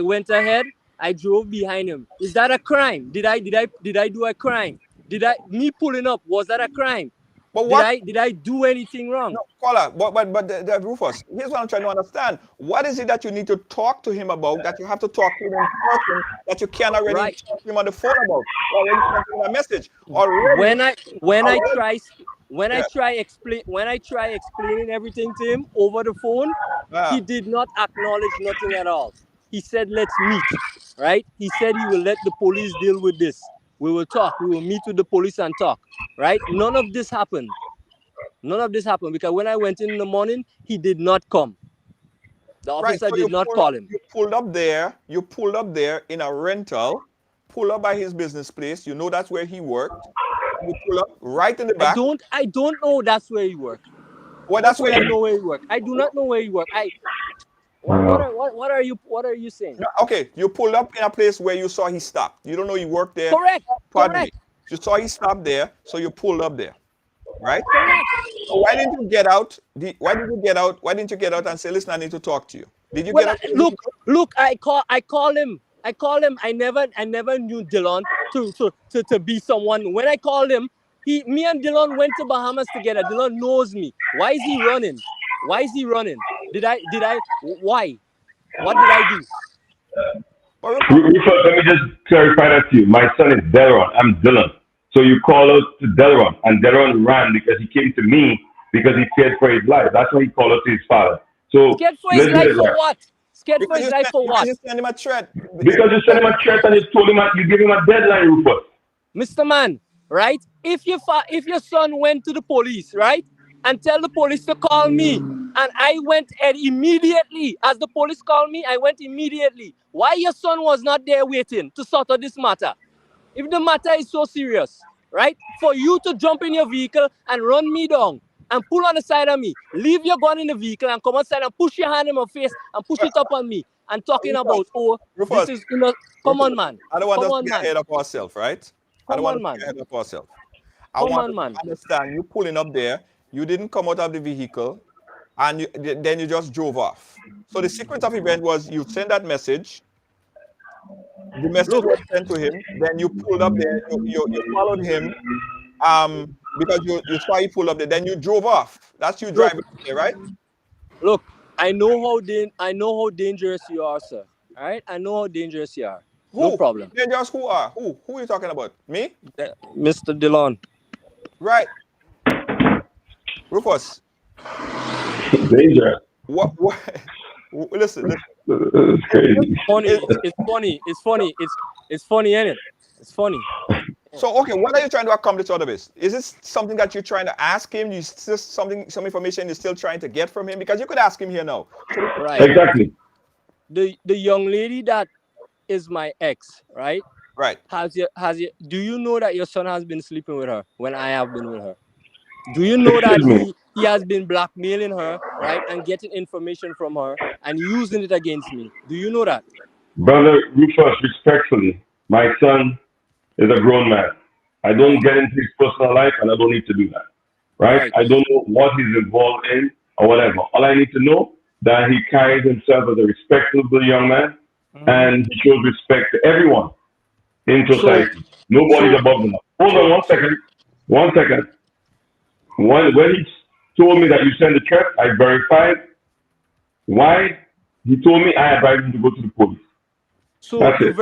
went ahead. I drove behind him. Is that a crime? Did I do a crime? Me pulling up, was that a crime? But what? Did I do anything wrong? No, caller. But Rufus. Here's what I'm trying to understand. What is it that you need to talk to him about? That you have to talk to him in person. That you can't already Right. talk to him on the phone about. Already sent him a message. Already. When I try explaining everything to him over the phone, he did not acknowledge nothing at all. He said, let's meet, right? He said he will let the police deal with this. We will talk. We will meet with the police and talk, right? None of this happened. None of this happened because when I went in the morning, he did not come. The Right. officer So did not call him. You pulled up there. You pulled up there in a rental. Pull up by his business place. You know that's where he worked. You pull up right in the back. I don't know that's where he worked. Well, that's where I know where he worked. I do not know where he worked. What are you saying? No, okay, you pulled up in a place where you saw he stopped. You don't know he worked there. Correct. Pardon Correct. me. You saw he stopped there, so you pulled up there, right? Correct. So why didn't you get out? Why didn't you get out? Why didn't you get out and say, "Listen, I need to talk to you"? Did you get out? Look. I call him. I never knew Dillon to be someone. When I called him, me and Dillon went to Bahamas together. Dillon knows me. Why is he running? Why? Why? What did I do? Rufus, let me just clarify that to you. My son is Delron. I'm Dylan. So you call out to Delron, and Delron ran because he came to me because he feared for his life. That's why he called out to his father. So Scared for his life for what? Scared for his life for what? Because you sent him a threat. Because you sent him a threat and you told him you gave him a deadline, Rufus. Mr. Man, right? If your son went to the police, right, and tell the police to call me, and I went and immediately, as the police called me, I went immediately. Why your son was not there waiting to sort out this matter? If the matter is so serious, right, for you to jump in your vehicle and run me down and pull on the side of me, leave your gun in the vehicle and come outside and push your hand in my face and push it up on me and talking about, Rufus, this is, come on, man. I don't want Come us on, to get man. ahead of ourselves, right? I don't want us to get ahead of ourselves. I want to understand you pulling up there. You didn't come out of the vehicle, and then you just drove off. So the sequence of event was you sent that message. The message was sent to him. Then you pulled up there. You followed him, because you saw he pulled up there. Then you drove off. That's you driving there, right? Look, I know how dangerous you are, sir. All right, I know how dangerous you are. Who? No problem. Dangerous? Who are? Who are you talking about? Me? Mr. Dillon. Right. Rufus. Dangerous. What Listen. It's crazy. Funny. It's funny. It's funny. It's funny, ain't it? It's funny. So, okay, what are you trying to accomplish out of this? Is this something that you're trying to ask him? You still some information you're still trying to get from him? Because you could ask him here now. Right. Exactly. The young lady that is my ex, right? Right. Do you know that your son has been sleeping with her when I have been with her? Do you know that Excuse me, he has been blackmailing her, right, and getting information from her and using it against me? Do you know that? brother Rufus. Respectfully, my son is a grown man. I don't Right, get into his personal life, and I don't need to do that. Right? right. I don't know what he's involved in or whatever. All I need to know that he carries himself as a respectable young man, Hmm. and he shows respect to everyone in So, society. Nobody's so, above them. Hold on so, one so, second. One second. When he told me that you sent the check, I verified. Why? He told me I advised him to go to the police. so That's it.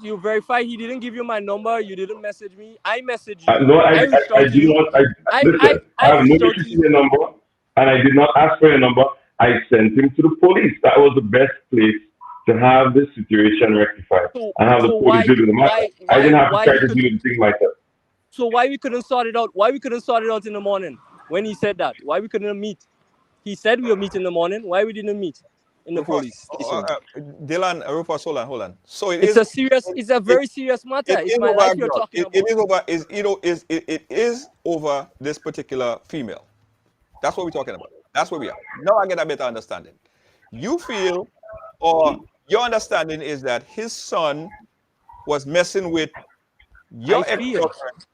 you verify he didn't give you my number, you didn't message me. I messaged I, you. no, I reached I out to do you. not. Listen, I I have no reached out to issues with you. your number, and I did not ask for your number. I sent him to the police. That was the best place to have this situation rectified So, and have the so police why, deal with the matter. why, I why, didn't have to why try we to could, deal with the thing myself. so why we couldn't sort it out? Why we couldn't sort it out in the morning when he said that? Why we couldn't meet? He said we'll meet in the morning. Why we didn't meet in the Rufus, police station? Dylan, Rufus, hold on. So It's a it, very serious matter. it It's is my over life a you're girl. talking It about. is over, it is over this particular female. That's what we're talking about. That's where we are. Now I get a better understanding. You feel, or your understanding is that his son was messing with I your feel, ex-girlfriend.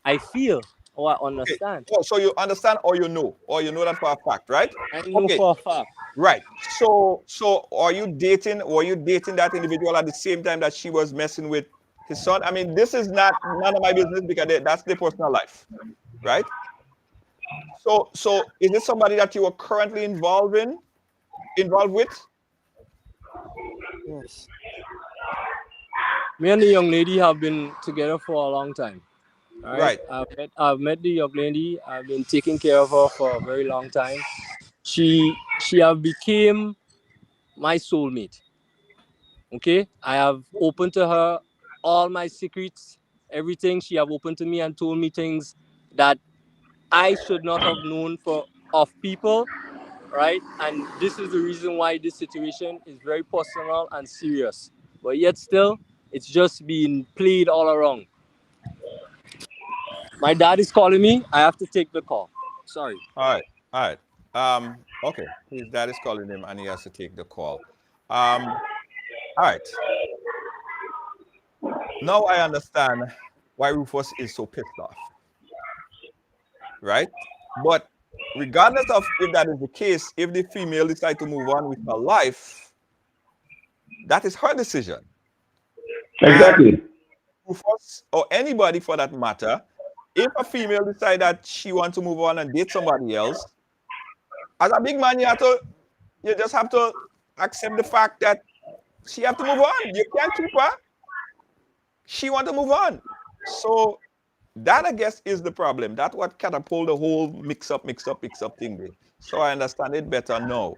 I feel, or I Okay. understand. Oh, so you understand or you know that for a fact, right? I know Okay. for a fact. Right. So were you dating that individual at the same time that she was messing with his son? I mean, this is not none of my business because that's their personal life, right? So is it somebody that you are currently involved with? Yes. Me and the young lady have been together for a long time. All right. Right. I've met the young lady. I've been taking care of her for a very long time. She have became my soulmate. Okay. I have opened to her all my secrets, everything. She have opened to me and told me things that I should not have known for of people, right? And this is the reason why this situation is very personal and serious. But yet still, it's just being played all around. My dad is calling me. I have to take the call. Sorry. All right. All right. Okay. His dad is calling him and he has to take the call. All right. Now I understand why Rufus is so pissed off, right? But regardless of if that is the case, if the female decides to move on with her life, that is her decision. And Exactly. Rufus, or anybody for that matter, if a female decides that she wants to move on and date somebody else, as a big man, you just have to accept the fact that she have to move on. You can't keep her. She want to move on. So that I guess is the problem. That's what catapult the whole mix up thing there. So I understand it better now.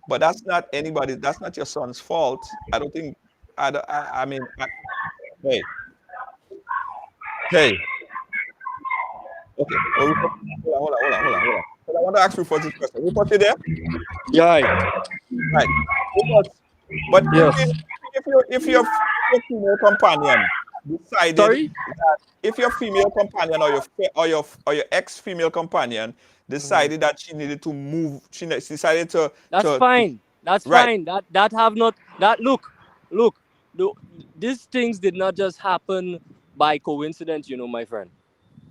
But that's not anybody. That's not your son's fault. I don't think. I mean, hey, hey. Okay. Oh, hold on. I want to ask Rufus this question. Rufus, you there? Yeah. Right. Right. Rufus, but Yes. if your female companion decided Sorry. that if your female companion or your ex female companion decided that she needed to move, decided That's to fine. That's right. fine. That have not that look. The, these things did not just happen by coincidence, my friend.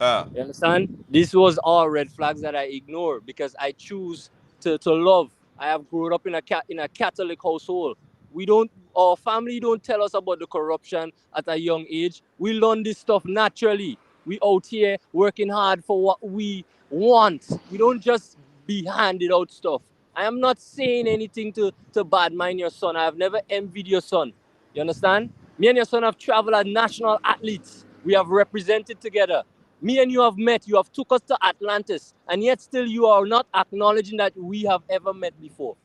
Uh, You understand? This was all red flags that I ignore because I choose to love. I have grown up in a Catholic household. We don't Our family don't tell us about the corruption at a young age. We learn this stuff naturally. We out here working hard for what we want. We don't just be handed out stuff. I am not saying anything to badmine your son. I have never envied your son. You understand? Me and your son have traveled as national athletes. We have represented together. Me and you have met. You have took us to Atlantis, and yet still you are not acknowledging that we have ever met before.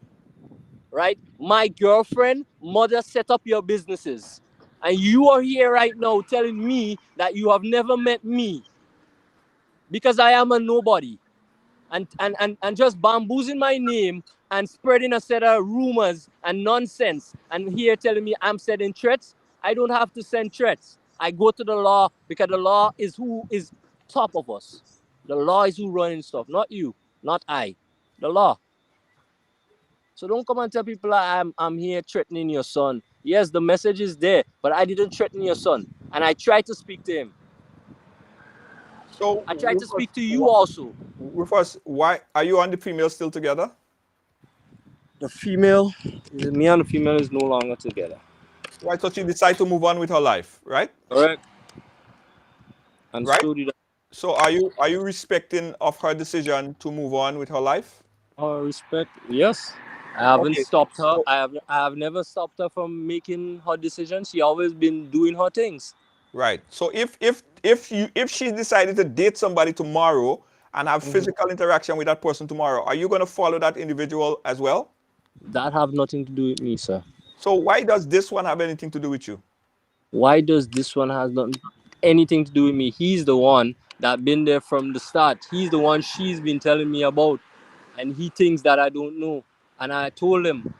right? My girlfriend, mother set up your businesses. And you are here right now telling me that you have never met me because I am a nobody. And just bamboozling my name and spreading a set of rumors and nonsense and here telling me I'm sending threats. I don't have to send threats. I go to the law because the law is who is top of us. The law is who running stuff, not you, not I. The law. So don't come and tell people I'm here threatening your son. Yes, the message is there, but I didn't threaten your son. And I tried to speak to him. So, I tried to speak to you also. Rufus, why are you and the female still together? The female, me and the female is no longer together. Why thought she decide to move on with her life, right? Correct. And Right? so did So are you respecting of her decision to move on with her life? I. Respect. Yes. I haven't Okay. stopped her. So, I have never stopped her from making her decisions. She always been doing her things. right. So if she decided to date somebody tomorrow and have physical interaction with that person tomorrow, are you going to follow that individual as well? That have nothing to do with me, sir. So why does this one have anything to do with you? Why does this one has not anything to do with me? He's the one that been there from the start. He's the one she's been telling me about, and he thinks that I don't know. And I told him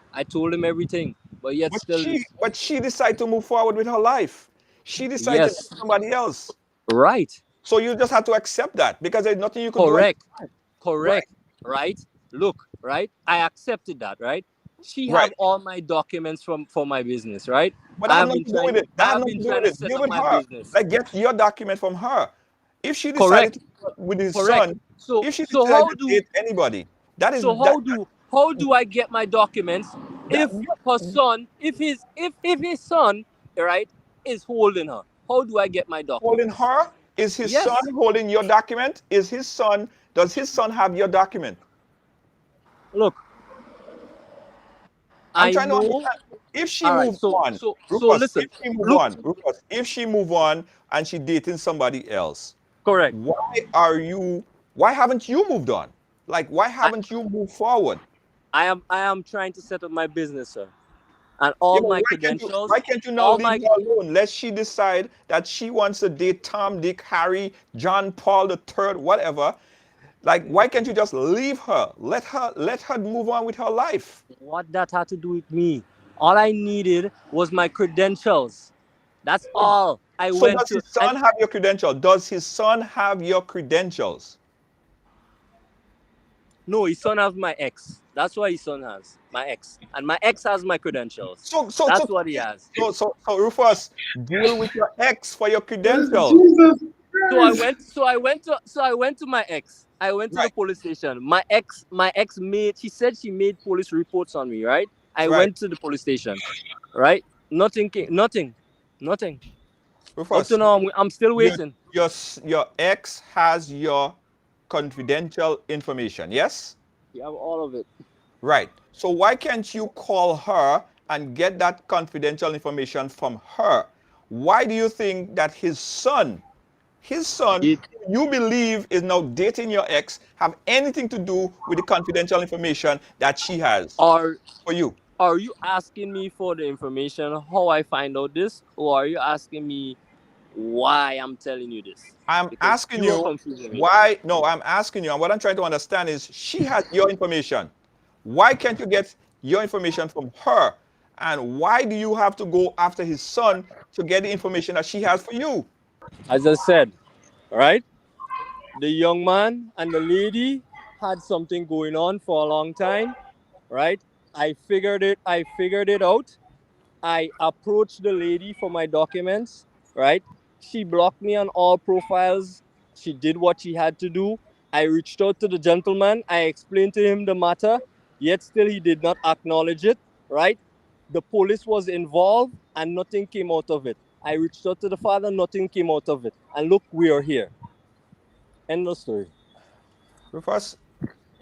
everything, but yet But still, she decided to move forward with her life. She decided to yes, date somebody else. right, So you just have to accept that because there's nothing you can do. correct, Right. correct, right. Look, right. I accepted that, right. She Right. have all my documents from for my business, right. But that have nothing to do with it. That I have have nothing been to do with trying to it. set Deal up with my her. business. Like get your document from her. If she decided Correct, to with his correct. son, So if she so decided how to do date anybody, that is So that how do I get my documents that if her son, if his son, right, is holding her? How do I get my holding documents? her is his son Yes. holding your document? Is his son does his son have your document? Look, I'm I trying to know. understand. If she All right. moved So on, so so Rufus, listen. if she move Look, on, Rufus, if she move on and she dating somebody else, correct. why haven't you moved on? Like why I haven't you moved forward? I am trying to set up my business, sir, and Yeah, all but my why credentials, can't you now all leave my her alone? Let she decide that she wants to date Tom, Dick, Harry, John, Paul the third, whatever. Like, why can't you just leave her? Let her move on with her life. what that had to do with me. All I needed was my credentials. That's all I So went does to. his And son have your credential? Does his son have your credentials? no, his son has my ex. That's what his son has. My ex. And my ex has my credentials. So so That's so what he has. so Rufus, deal with your ex for your credentials. So I went to my ex. I went to the Right, police station. My ex made she said she made police reports on me, right? I right. went to the police station. Right? Nothing. Nothing. Up to Rufus, now I'm still your waiting. your ex has your confidential information, yes? You have all of it. Right. So why can't you call her and get that confidential information from her? Why do you think that his son, It who you believe is now dating your ex, have anything to do with the confidential information that she has are for you? are you asking me for the information how I find out this, or are you asking me why I'm telling you this? I'm Because asking you are you confusing me. why. No, I'm asking you, and what I'm trying to understand is she has your information. Why can't you get your information from her? And why do you have to go after his son to get the information that she has for you? As I said, right? The young man and the lady had something going on for a long time, right? I figured it out. I approached the lady for my documents, right? She blocked me on all profiles. She did what she had to do. I reached out to the gentleman. I explained to him the matter, yet still he did not acknowledge it, right? The police was involved and nothing came out of it. I reached out to the father, nothing came out of it. And look, we are here. End of story. First,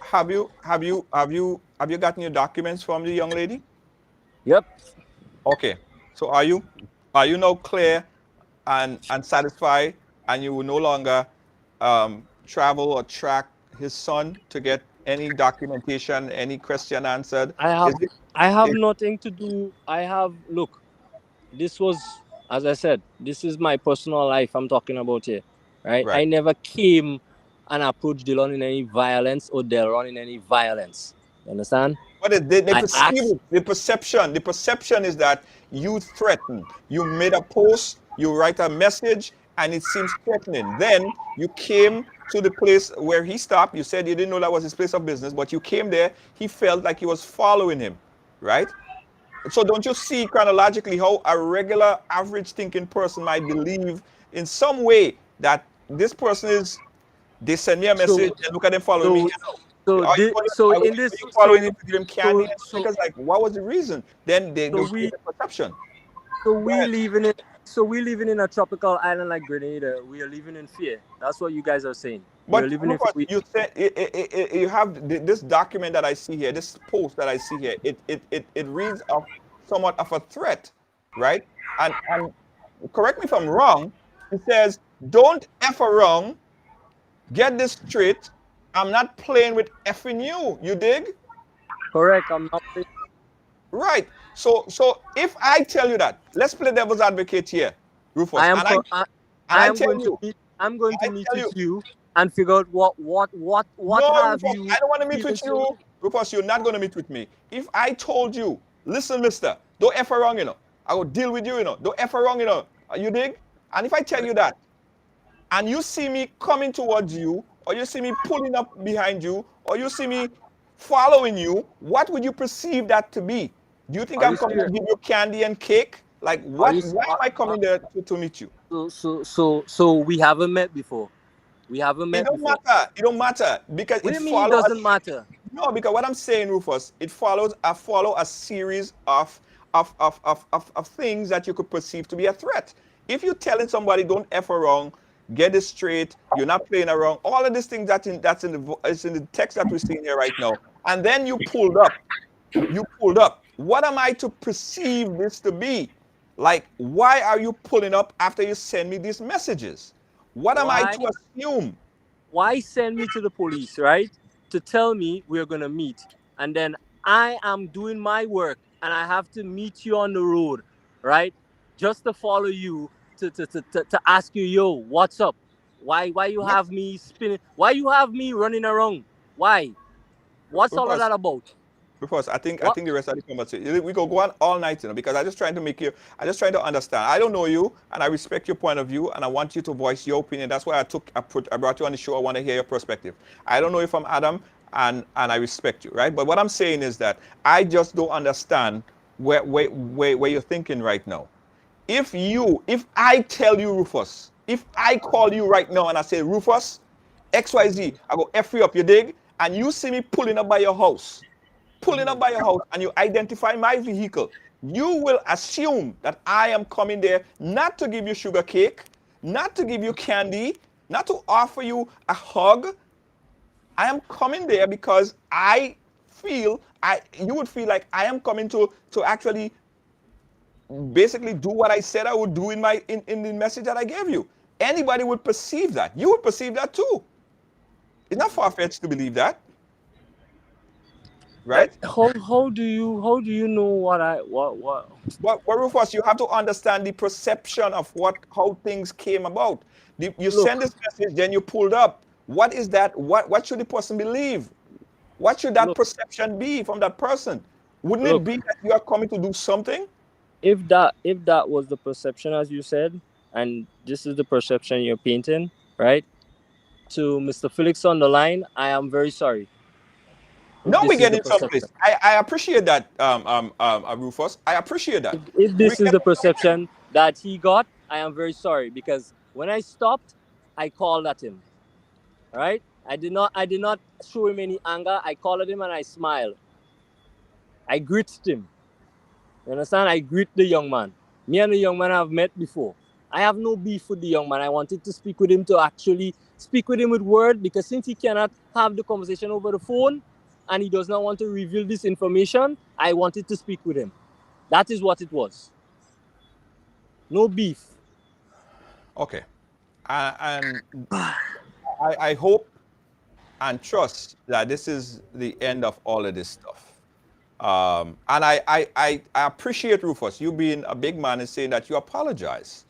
have you gotten your documents from the young lady? Yep. Okay. So are you now clear and satisfied, and you will no longer travel or track his son to get any documentation, any question answered? I Is it, have is, nothing to do. Look, this was, as I said, this is my personal life I'm talking about here, right? right. I never came and approached Dylan in any violence or Delron in any violence. You understand? But they I perceive asked. it. The perception is that you threatened. You made a post, you write a message, and it seems threatening. Then you came to the place where he stopped. You said you didn't know that was his place of business, but you came there. He felt like you was following him, right? So don't you see chronologically how a regular, average thinking person might believe in some way that this person is, they send me a message So and look at them following me. so so Are in you this following him to give him candy? so And so because like, what was the reason? Then they so don't we create a perception. so Go we ahead. living in so we living in a tropical island like Grenada. We are living in fear. That's what you guys are saying. We are But living in Rufus, fear. you said you have this document that I see here, this post that I see here. It reads of somewhat of a threat, right? And correct me if I'm wrong. It says, "Don't f around. Get this straight. I'm not playing with effing you. You dig? Correct. I'm not. Right. So if I tell you that, let's play devil's advocate here, Rufus, I am. and I co- I, and I I am tell going to you, meet. I'm going to I meet tell with you, you and figure out what no, have Rufus, you I don't want to meet feeling with so. you. Rufus, you're not going to meet with me. If I told you, listen, mister, don't F around, I will deal with you, don't F around, you dig? And if I tell you that, and you see me coming towards you, or you see me pulling up behind you, or you see me following you, what would you perceive that to be? Do you think Are I'm you coming to serious? give you candy and cake? Like, Are you? why am I coming there to meet you? So we haven't met before. We haven't It met don't before. matter. It don't matter because What it do you mean it follows. doesn't matter? No, because what I'm saying, Rufus, it follow a series of things that you could perceive to be a threat. If you're telling somebody don't F around, get it straight, you're not playing around, all of these things is in the text that we're seeing here right now, and then you pulled up. You pulled up. What am I to perceive this to be? Like, why are you pulling up after you send me these messages? What am I Why? to assume? Why send me to the police, right? To tell me we're gonna meet, and then I am doing my work, and I have to meet you on the road, right? Just to follow you to ask you, yo, what's up? Why you have me spinning? Why you have me running around? Why? What's all of Rufus, that about? Because I What? think the rest of the conversation we could go on all night, because I'm just trying to make you. I'm just trying to understand. I don't know you, and I respect your point of view, and I want you to voice your opinion. That's why I brought you on the show. I want to hear your perspective. I don't know if I'm Adam, and I respect you, right? But what I'm saying is that I just don't understand where you're thinking right now. If I tell you, Rufus, if I call you right now and I say, Rufus, XYZ, I go F you up, you dig? And you see me pulling up by your house, and you identify my vehicle, you will assume that I am coming there not to give you sugar cake, not to give you candy, not to offer you a hug. I am coming there because you would feel like I am coming to actually basically do what I said I would do in the message that I gave you. Anybody would perceive that. You would perceive that too. It's not far-fetched to believe that, right? How do you know what? But Rufus, you have to understand the perception of how things came about. You send Look, this message, then you pulled up. What is that? What should the person believe? What should that look, perception be from that person? Wouldn't it look. be that you are coming to do something? If that was the perception as you said, and this is the perception you're painting, right? To Mr. Felix on the line, I am very sorry if Now we're this is the getting perception. someplace. I appreciate that, Rufus. I appreciate that. If We're this is the getting somewhere. perception that he got, I am very sorry because when I stopped, I called at him. Right? I did not show him any anger. I called at him and I smiled. I greeted him. You understand? I greet the young man. Me and the young man have met before. I have no beef with the young man. I wanted to speak with him to actually speak with him with word because since he cannot have the conversation over the phone and he does not want to reveal this information, I wanted to speak with him. That is what it was. No beef. Okay. And I hope and trust that this is the end of all of this stuff. And I appreciate, Rufus, you being a big man and saying that you apologize,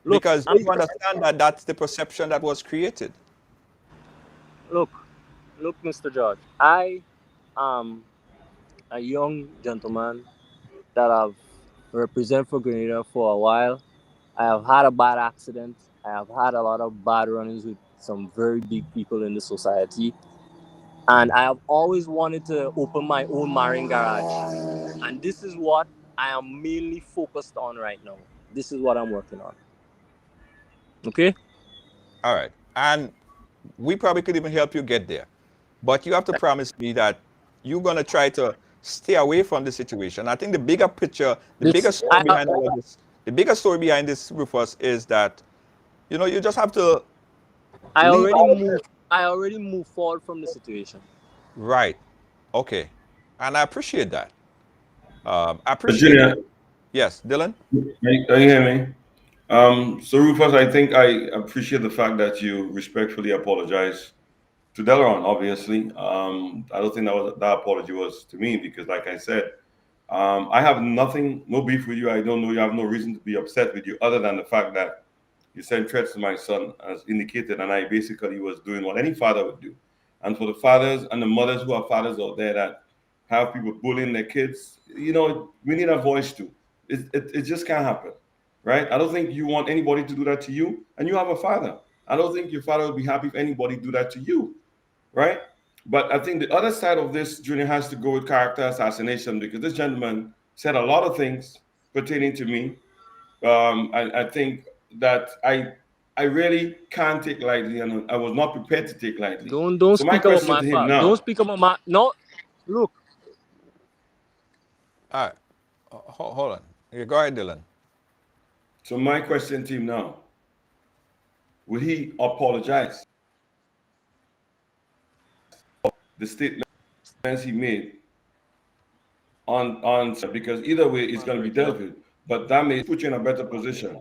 Look, because you understand that that's the perception that was created. look, look, Mr. George. I am a young gentleman that have represented for Grenada for a while. I have had a bad accident. I have had a lot of bad run-ins with some very big people in the society. And I have always wanted to open my own marine garage. And this is what I am mainly focused on right now. This is what I'm working on. Okay? All right. And we probably could even help you get there. But you have to promise me that you're going to try to stay away from the situation. I think the bigger picture, the bigger This story behind all of this, the bigger story behind this, Rufus, is that, you just have to I leave already all of moved it. I already moved forward from the situation. Right. Okay. And I appreciate that. I appreciate Junior, that. Yes, Dylan? can you hear me? So Rufus, I think I appreciate the fact that you respectfully apologize to Delaron. Obviously, I don't think that apology was to me because, like I said, I have no beef with you. I don't know you have no reason to be upset with you other than the fact that you sent threats to my son, as indicated, and I basically was doing what any father would do. And for the fathers and the mothers who are fathers out there that have people bullying their kids, we need a voice too. It just can't happen, right? I don't think you want anybody to do that to you, and you have a father. I don't think your father would be happy if anybody do that to you, right? But I think the other side of this, Junior, has to go with character assassination because this gentleman said a lot of things pertaining to me. I think that I really can't take lightly, and I was not prepared to take lightly. Don't So my speak about question my to him father. Don't now. speak about my no. Look, All right. Hold on. Yeah, go ahead, Dylan. So my question to him now: will he apologize for the statements he made on because either way it's going to be dealt with, but that may put you in a better position.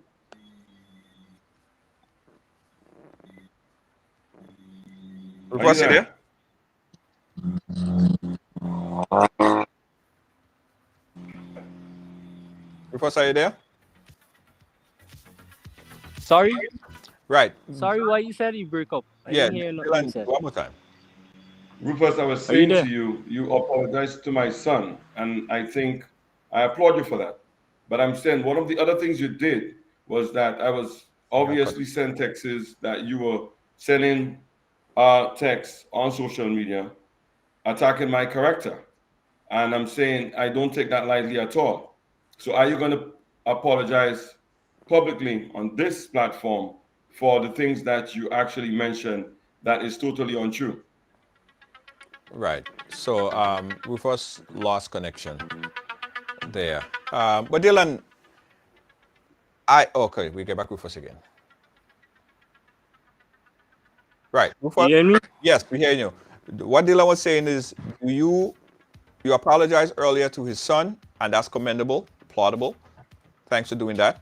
Are you Rufus, you there? there? Rufus, are you there? sorry, Right. sorry. What you said? You break up. I Yeah, didn't hear nothing you Dylan, said. one more time. Rufus, I was Are you saying there? to you, you apologized to my son, and I think I applaud you for that. But I'm saying one of the other things you did was that I was You got cut. obviously sent texts that you were sending texts on social media attacking my character. And I'm saying I don't take that lightly at all. So are you going to apologize publicly on this platform for the things that you actually mentioned that is totally untrue? Right. So Rufus lost connection there. But Dylan, okay, we get back Rufus again. Right. You Rufus? hear me? Yes, we hear you. What Dylan was saying is you apologized earlier to his son, and that's commendable, applaudable. Thanks for doing that.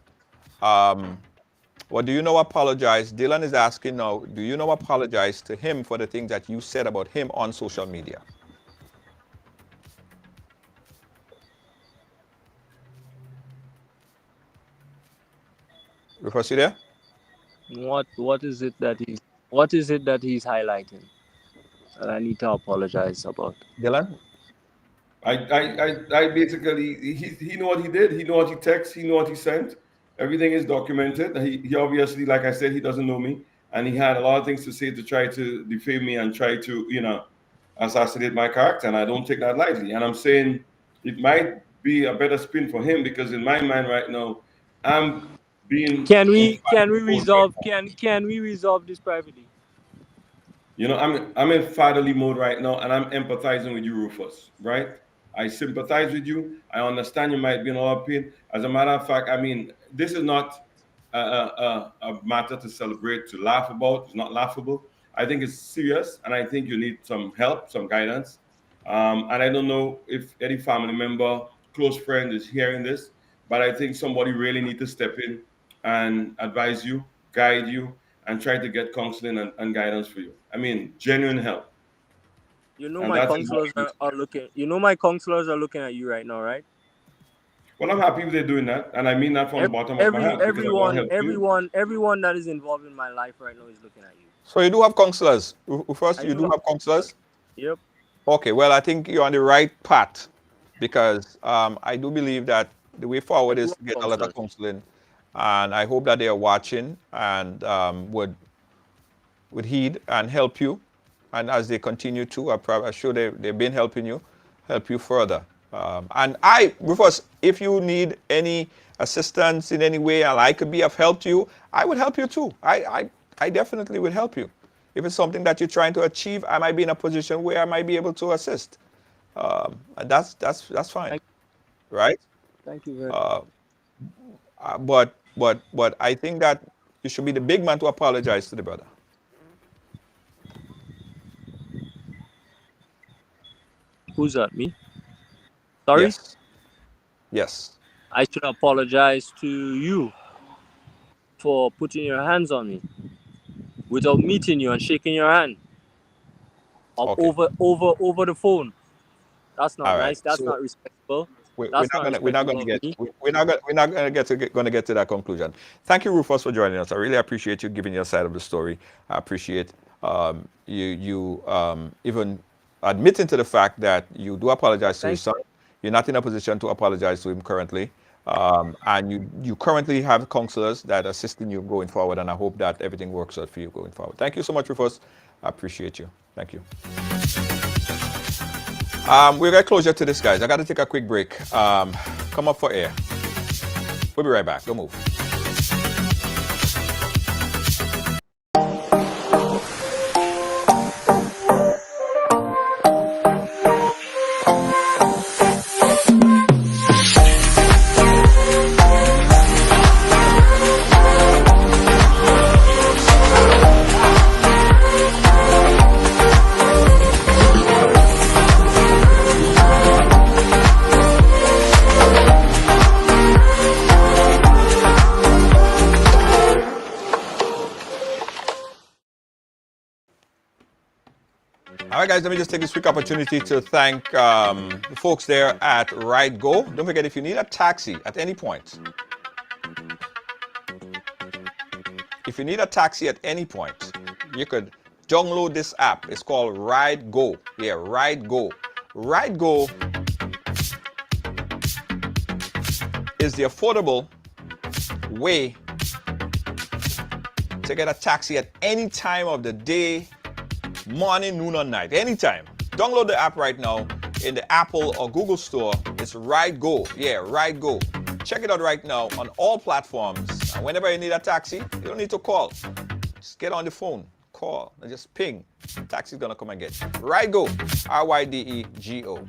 What do you know apologize? Dylan is asking now, do you know apologize to him for the things that you said about him on social media? Rufus, you there? What is it that he's highlighting that I need to apologize about? Dylan? I basically he know what he did. He know what he texted. He know what he sent. Everything is documented. He obviously, like I said, he doesn't know me, and he had a lot of things to say to try to defame me and try to assassinate my character. And I don't take that lightly. And I'm saying it might be a better spin for him because in my mind right now, I'm being in Can we fatherly mode right resolve now. can we resolve this privately? I'm in fatherly mode right now, and I'm empathizing with you, Rufus. Right? I sympathize with you. I understand you might be in a lot of pain. As a matter of fact, I mean, this is not a matter to celebrate, to laugh about. It's not laughable. I think it's serious, and I think you need some help, some guidance. And I don't know if any family member, close friend is hearing this, but I think somebody really need to step in and advise you, guide you, and try to get counseling and guidance for you. I mean, genuine help. You know And my that's counselors are looking. You know my counselors are looking at you right now, right? well, I'm happy they're doing that, and I mean that from the bottom of my heart because I want to help you. Everyone that is involved in my life right now is looking at you. So you do have counselors. First, I you do do have have counselors. Yep. Okay, well, I think you're on the right path because I do believe that the way I forward do is have to get a lot of counselors. counseling, and I hope that they are watching and would heed and help you. And as they continue to, I'm sure they've been helping you, help you further. Rufus, if you need any assistance in any way and I could be of help to you, I would help you too. I definitely would help you. If it's something that you're trying to achieve, I might be in a position where I might be able to assist. And that's fine, Thank, right? thank you very Uh, but I think that you should be the big man to apologize to the brother. Who's that? Me? Sorry? Yes, yes. I should apologize to you for putting your hands on me without meeting you and shaking your hand Okay. over the phone. That's not All right. nice. That's So not respectable. we're That's not not gonna respectable of get me. we're not gonna get to that conclusion. Thank you, Rufus, for joining us. I really appreciate you giving your side of the story. I appreciate you even admitting to the fact that you do apologize to your Thank son. You're not in a position to apologize to him currently. And you currently have counselors that are assisting you going forward, and I hope that everything works out for you going forward. Thank you so much, Rufus. I appreciate you. Thank you. We're going to closure to this, guys. I got to take a quick break. Come up for air. We'll be right back. Don't move. All right, guys, let me just take this quick opportunity to thank the folks there at Ride Go. Don't forget, if you need a taxi at any point, you could download this app. It's called Ride Go. Yeah, Ride Go. Ride Go is the affordable way to get a taxi at any time of the day, morning, noon, or night, anytime. Download the app right now in the Apple or Google store. It's Ride Go. Yeah, Ride Go. Check it out right now on all platforms. And whenever you need a taxi, you don't need to call. Just get on the phone, call, and just ping. Taxi's gonna come and get you. Ride Go. RYDEGO.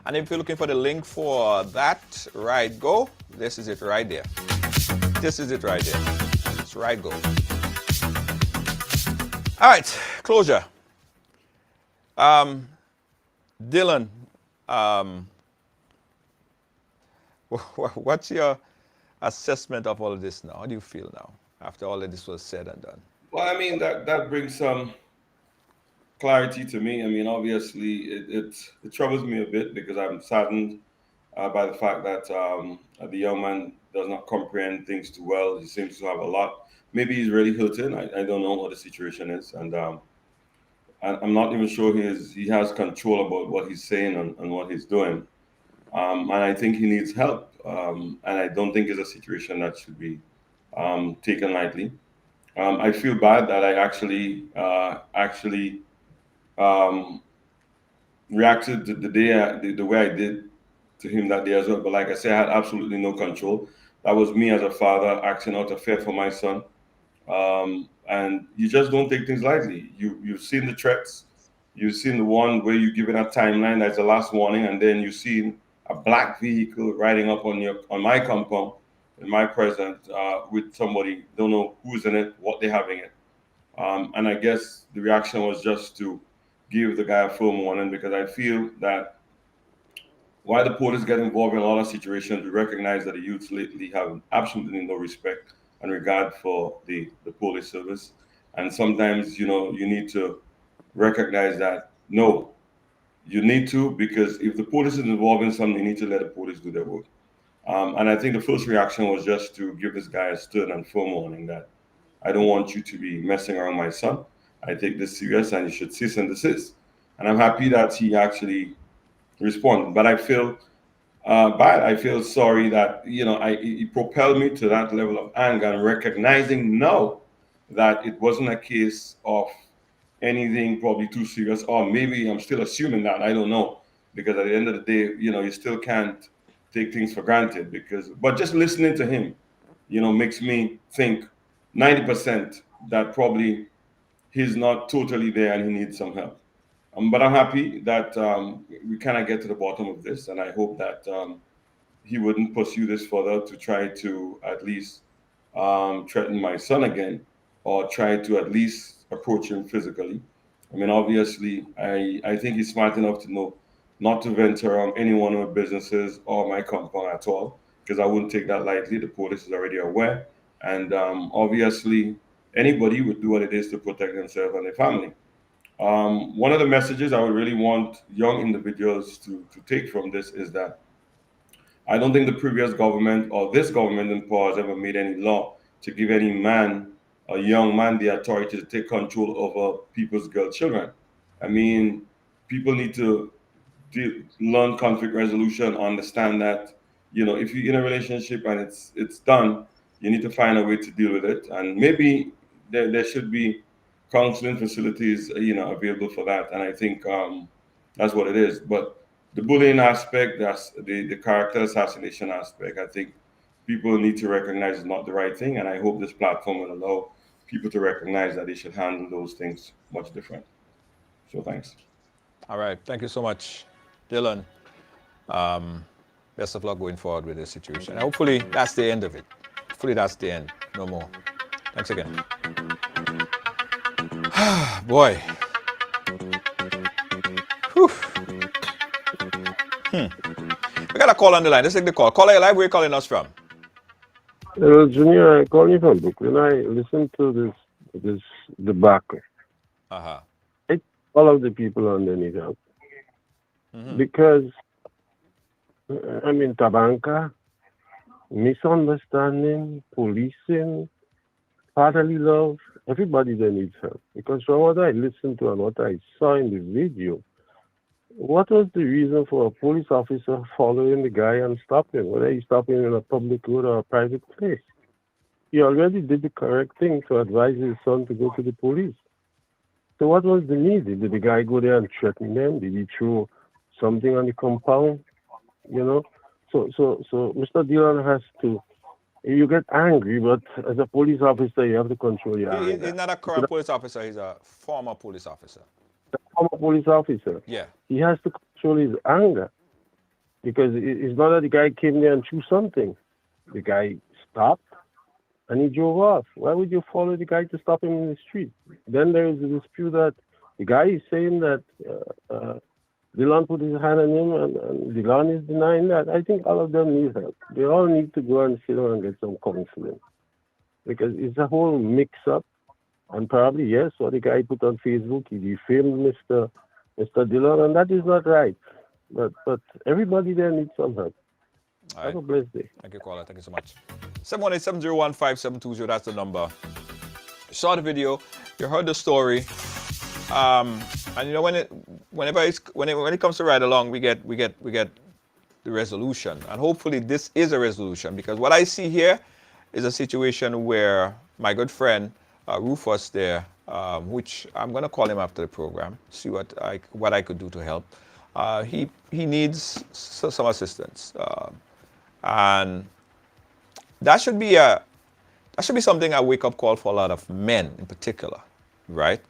And if you're looking for the link for that Ride Go, this is it right there. This is it right there. It's Ride Go. All right, closure. Dylan, what's your assessment of all of this now? How do you feel now after all of this was said and done? Well, I mean that brings some clarity to me. I mean, obviously, it troubles me a bit because I'm saddened by the fact that the young man does not comprehend things too well. He seems to have a lot. Maybe he's really hurting. I don't know what the situation is, and I'm not even sure he has control about what he's saying and what he's doing. And I think he needs help. And I don't think it's a situation that should be taken lightly. I feel bad that I actually um, reacted the way I did to him that day as well. But like I said, I had absolutely no control. That was me as a father acting out of fear for my son. And you just don't take things lightly. You've seen the threats, you've seen the one where you give it a timeline that's the last warning, and then you see a black vehicle riding up on my compound in my presence with somebody, don't know who's in it, what they're having it. And I guess the reaction was just to give the guy a firm warning because I feel that while the police get involved in a lot of situations, we recognize that the youths lately have absolutely no respect and regard for the police service. And sometimes, you need to recognize that no, you need to, because if the police is involved in something, you need to let the police do their work. And I think the first reaction was just to give this guy a stern and firm warning that I don't want you to be messing around my son. I take this serious and you should cease and desist. And I'm happy that he actually responded. But I feel bad. I feel sorry that, it propelled me to that level of anger and recognizing now that it wasn't a case of anything probably too serious, or maybe I'm still assuming that, I don't know, because at the end of the day, you still can't take things for granted, but just listening to him, makes me think 90% that probably he's not totally there and he needs some help. But I'm happy that we kind of get to the bottom of this, and I hope that he wouldn't pursue this further to try to at least threaten my son again, or try to at least approach him physically. I mean, obviously, I think he's smart enough to know not to venture around any one of my businesses or my compound at all, because I wouldn't take that lightly. The police is already aware. And obviously, anybody would do what it is to protect themselves and their family. One of the messages I would really want young individuals to take from this is that I don't think the previous government or this government in power has ever made any law to give any man, a young man, the authority to take control over people's girl children. I mean, people need to learn conflict resolution, understand that, if you're in a relationship and it's done, you need to find a way to deal with it. And maybe there should be counseling facilities, available for that. And I think that's what it is. But the bullying aspect, that's the character assassination aspect, I think people need to recognize is not the right thing. And I hope this platform will allow people to recognize that they should handle those things much different. So thanks. All right. Thank you so much, Dylan. Best of luck going forward with this situation. And hopefully that's the end of it. Hopefully that's the end. No more. Thanks again. Boy. Whew. We got a call on the line. Let's take the call. Caller, live. Where are you calling us from? Hello, Junior. I call you from Brooklyn. I listen to this debacle. Uh-huh. All of the people underneath help. Mm-hmm. Because, Tabanka, misunderstanding, policing, fatherly love, everybody there needs help. Because from what I listened to and what I saw in the video, what was the reason for a police officer following the guy and stopping, whether he stopped him in a public road or a private place? He already did the correct thing to advise his son to go to the police. So what was the need? Did the guy go there and threaten them? Did he throw something on the compound? So Mr. Dillon has to. You get angry, but as a police officer, you have to control your anger. He's not a current police officer. He's a former police officer. The former police officer. Yeah. He has to control his anger, because it's not that the guy came there and threw something. The guy stopped and he drove off. Why would you follow the guy to stop him in the street? Then there is a dispute that the guy is saying that Dillon put his hand on him, and Dillon is denying that. I think all of them need help. They all need to go and sit down and get some counseling, because it's a whole mix-up. And probably, yes, what the guy put on Facebook, he defamed Mr. Dillon, and that is not right. But everybody there needs some help. All right. Have a blessed day. Thank you, caller. Thank you so much. 718-701-5720, that's the number. You saw the video, you heard the story. And whenever it comes to ride along, we get the resolution. And hopefully this is a resolution, because what I see here is a situation where my good friend Rufus there, which I'm going to call him after the program, see what I could do to help. He needs some assistance, and that should be something a wake-up call for a lot of men in particular, right?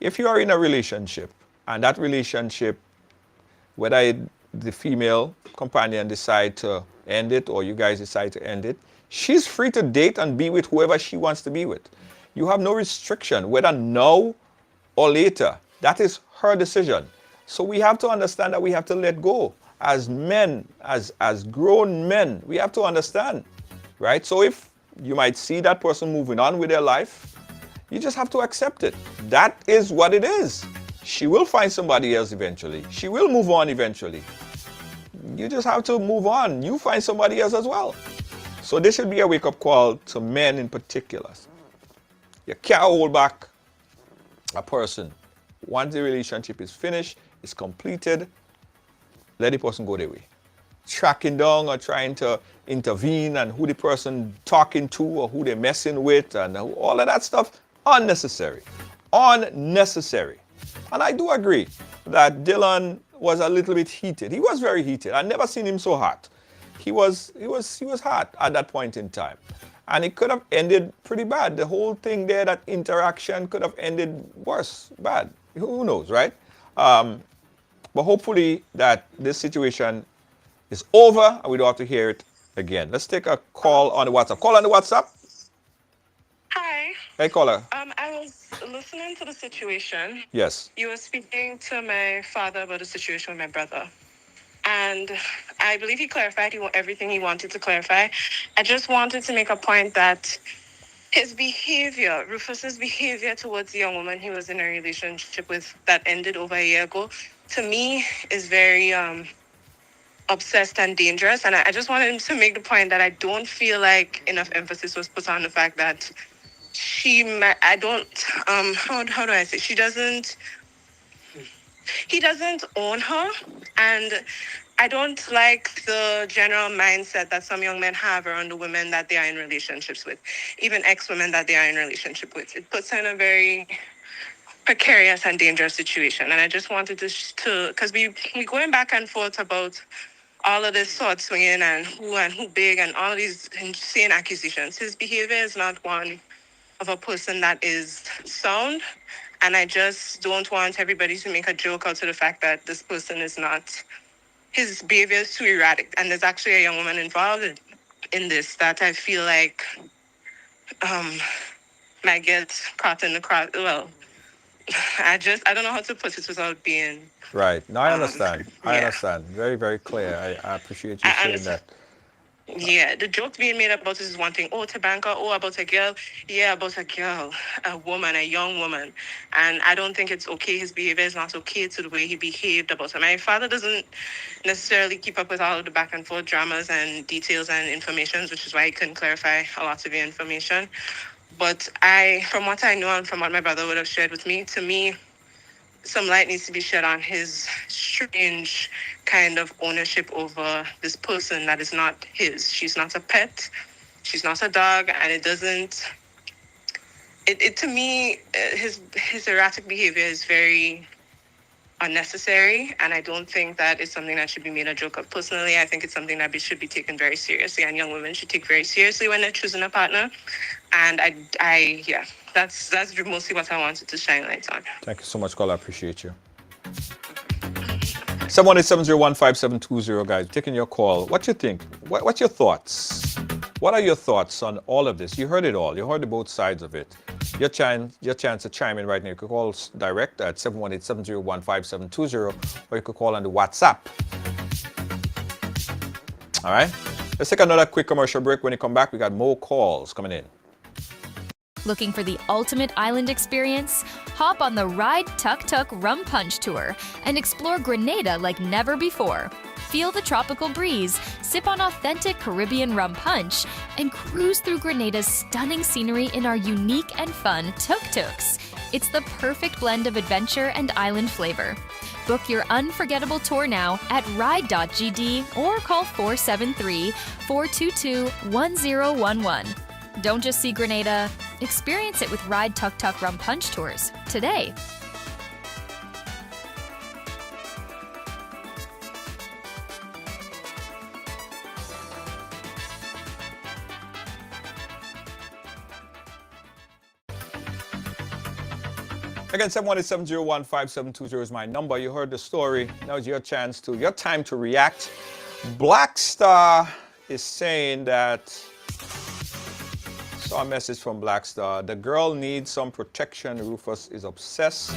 If you are in a relationship, and that relationship, whether the female companion decide to end it or you guys decide to end it, she's free to date and be with whoever she wants to be with. You have no restriction, whether now or later. That is her decision. So we have to understand that we have to let go. As men, as grown men, we have to understand, right? So if you might see that person moving on with their life, You just have to accept it. That is what it is. She will find somebody else eventually. She will move on eventually. You just have to move on. You find somebody else as well. So this should be a wake-up call to men in particular. You can't hold back a person. Once the relationship is finished, it's completed, let the person go their way. Tracking down or trying to intervene and who the person talking to or who they're messing with and all of that stuff, unnecessary. Unnecessary. And I do agree that Dylan was a little bit heated. He was very heated. I've never seen him so hot. He was hot at that point in time. And it could have ended pretty bad. The whole thing there, that interaction could have ended worse, bad. Who knows, right? But hopefully that this situation is over and we don't have to hear it again. Let's take a call on the WhatsApp. Call on the WhatsApp. Hi. Hey, caller. I was listening to the situation. Yes. You were speaking to my father about the situation with my brother. And I believe he clarified everything he wanted to clarify. I just wanted to make a point that his behavior, Rufus's behavior towards the young woman he was in a relationship with that ended over a year ago, to me is very obsessed and dangerous. And I just wanted to make the point that I don't feel like enough emphasis was put on the fact that he doesn't own her. And I don't like the general mindset that some young men have around the women that they are in relationships with, even ex-women that they are in relationship with. It puts her in a very precarious and dangerous situation. And I just wanted to because we going back and forth about all of this sword swinging and who big and all of these insane accusations. His behavior is not one of a person that is sound. And I just don't want everybody to make a joke out of the fact that this person is not, his behavior is too erratic. And there's actually a young woman involved in this that I feel like might get caught in the crowd. Well, I don't know how to put it without being... Right. No, I understand. Yeah. I understand. Very, very clear. I appreciate you saying that. Yeah, the joke being made about this is one thing. Oh, Tabanka, about a girl. Yeah, about a girl, a woman, a young woman. And I don't think it's okay. His behavior is not okay to the way he behaved about her. My father doesn't necessarily keep up with all of the back and forth dramas and details and information, which is why he couldn't clarify a lot of the information. But from what I know and from what my brother would have shared with me, to me, some light needs to be shed on his strange kind of ownership over this person that is not his. She's not a pet. She's not a dog. And it doesn't... It to me, his erratic behavior is very unnecessary. And I don't think that it's something that should be made a joke of. Personally, I think it's something that should be taken very seriously. And young women should take very seriously when they're choosing a partner. And that's mostly what I wanted to shine light on. Thank you so much, caller. I appreciate you. 718-701-5720, guys. Taking your call. What you think? What's your thoughts? What are your thoughts on all of this? You heard it all. You heard both sides of it. Your chance to chime in right now. You could call us direct at 718-701-5720, or you could call on the WhatsApp. All right? Let's take another quick commercial break. When you come back, we got more calls coming in. Looking for the ultimate island experience? Hop on the Ride Tuk Tuk Rum Punch Tour and explore Grenada like never before. Feel the tropical breeze, sip on authentic Caribbean rum punch, and cruise through Grenada's stunning scenery in our unique and fun tuk-tuks. It's the perfect blend of adventure and island flavor. Book your unforgettable tour now at ride.gd or call 473-422-1011. Don't just see Grenada, experience it with Ride Tuk Tuk Rum Punch Tours today. Again, 718-701-5720 is my number. You heard the story. Now it's your time to react. Black Star is saying that, saw a message from Black Star. The girl needs some protection. Rufus is obsessed.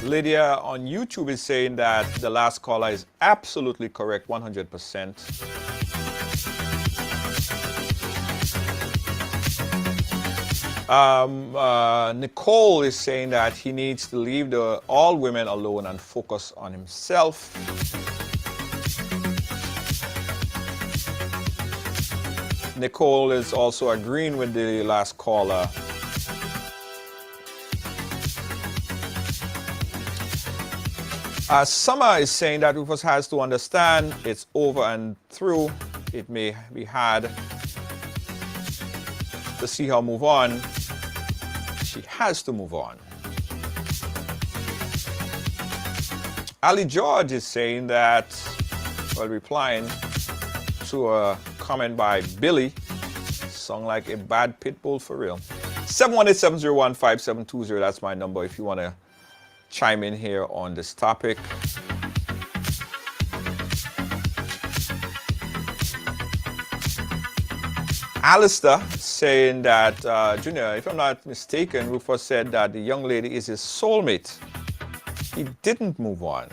Lydia on YouTube is saying that the last caller is absolutely correct, 100%. Nicole is saying that he needs to leave all women alone and focus on himself. Nicole is also agreeing with the last caller. Summer is saying that Rufus has to understand it's over and through. It may be hard to see her move on. She has to move on. Ali George is saying that, well, replying to a comment by Billy, song like a bad pit bull for real. 718-701-5720, that's my number if you want to chime in here on this topic. Alistair saying that, Junior, if I'm not mistaken, Rufus said that the young lady is his soulmate. He didn't move on.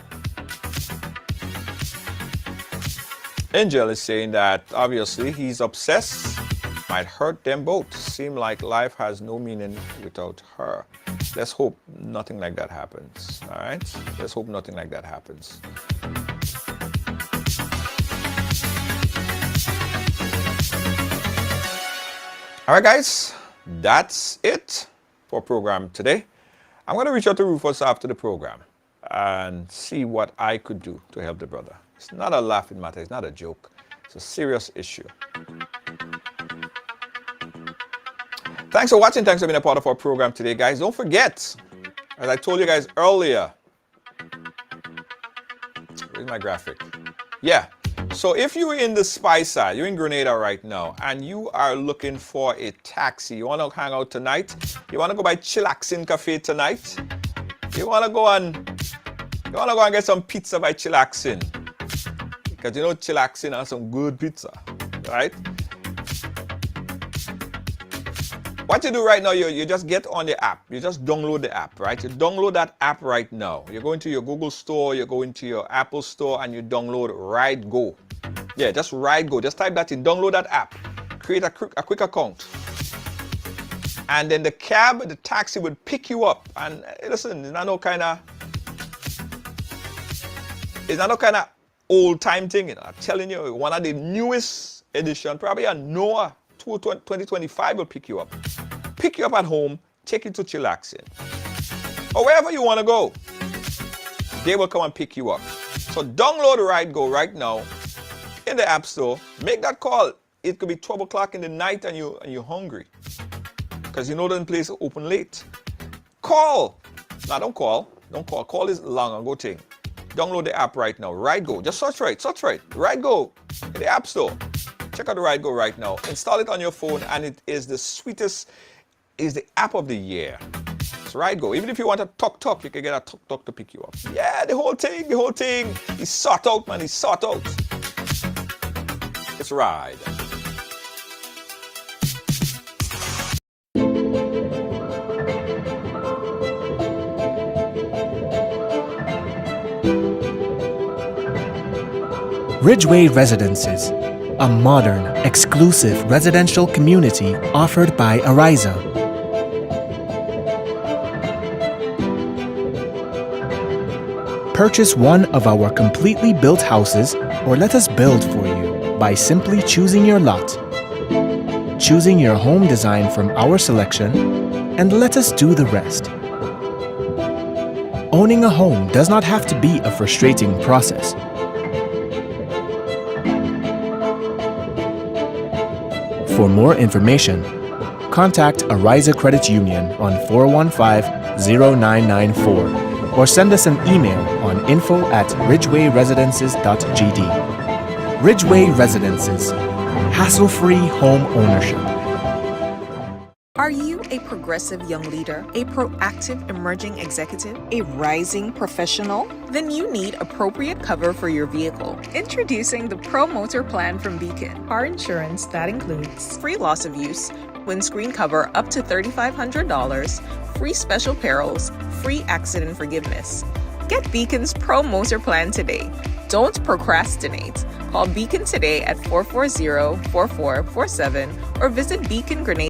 Angel is saying that obviously he's obsessed. Might hurt them both. Seem like life has no meaning without her. Let's hope nothing like that happens. All right? Let's hope nothing like that happens. All right, guys. That's it for program today. I'm going to reach out to Rufus after the program and see what I could do to help the brother. It's not a laughing matter. It's not a joke. It's a serious issue. Thanks for watching. Thanks for being a part of our program today, guys. Don't forget, as I told you guys earlier, where's my graphic? Yeah. So if you're in the Spy side, you're in Grenada right now, and you are looking for a taxi, you want to hang out tonight, you want to go by Chillaxin Cafe tonight, you want to go and get some pizza by Chillaxin, because you know Chillaxin has some good pizza, right? What you do right now, you just get on the app. You just download the app, right? You download that app right now. You go into your Google store, you go into your Apple store, and you download Ride Go. Yeah, just Ride Go. Just type that in. Download that app. Create a quick account. And then the taxi would pick you up. And listen, it's not no kind of old time thing. You know? I'm telling you, one of the newest edition, probably a Noah 2025 will pick you up. Pick you up at home, take you to Chillaxin. Or wherever you want to go. They will come and pick you up. So download Ride Go right now in the App Store. Make that call. It could be 12 o'clock in the night and you're hungry. Because you know the place is open late. Call. Now don't call. Don't call. Call is long and go thing. Download the app right now. Ride Go. Just search right. Ride Go in the App Store. Check out the Ride Go right now. Install it on your phone, and it is the sweetest, is the app of the year. It's Ride Go. Even if you want a tuk-tuk, you can get a tuk-tuk to pick you up. Yeah, the whole thing. He's sought out, man. He's sought out. It's Ride. Ridgeway Residences, a modern, exclusive residential community offered by Ariza. Purchase one of our completely built houses or let us build for you by simply choosing your lot, choosing your home design from our selection, and let us do the rest. Owning a home does not have to be a frustrating process. For more information, contact Ariza Credit Union on 415-0994 or send us an email on info@ridgewayresidences.gd. Ridgeway Residences, hassle-free home ownership. Are you a progressive young leader, a proactive emerging executive, a rising professional? Then you need appropriate cover for your vehicle. Introducing the Pro Motor Plan from Beacon. Car insurance that includes free loss of use, windscreen cover up to $3,500, free special perils, free accident forgiveness. Get Beacon's Pro Motor Plan today. Don't procrastinate. Call Beacon today at 440-4447 or visit Beacon Grenada.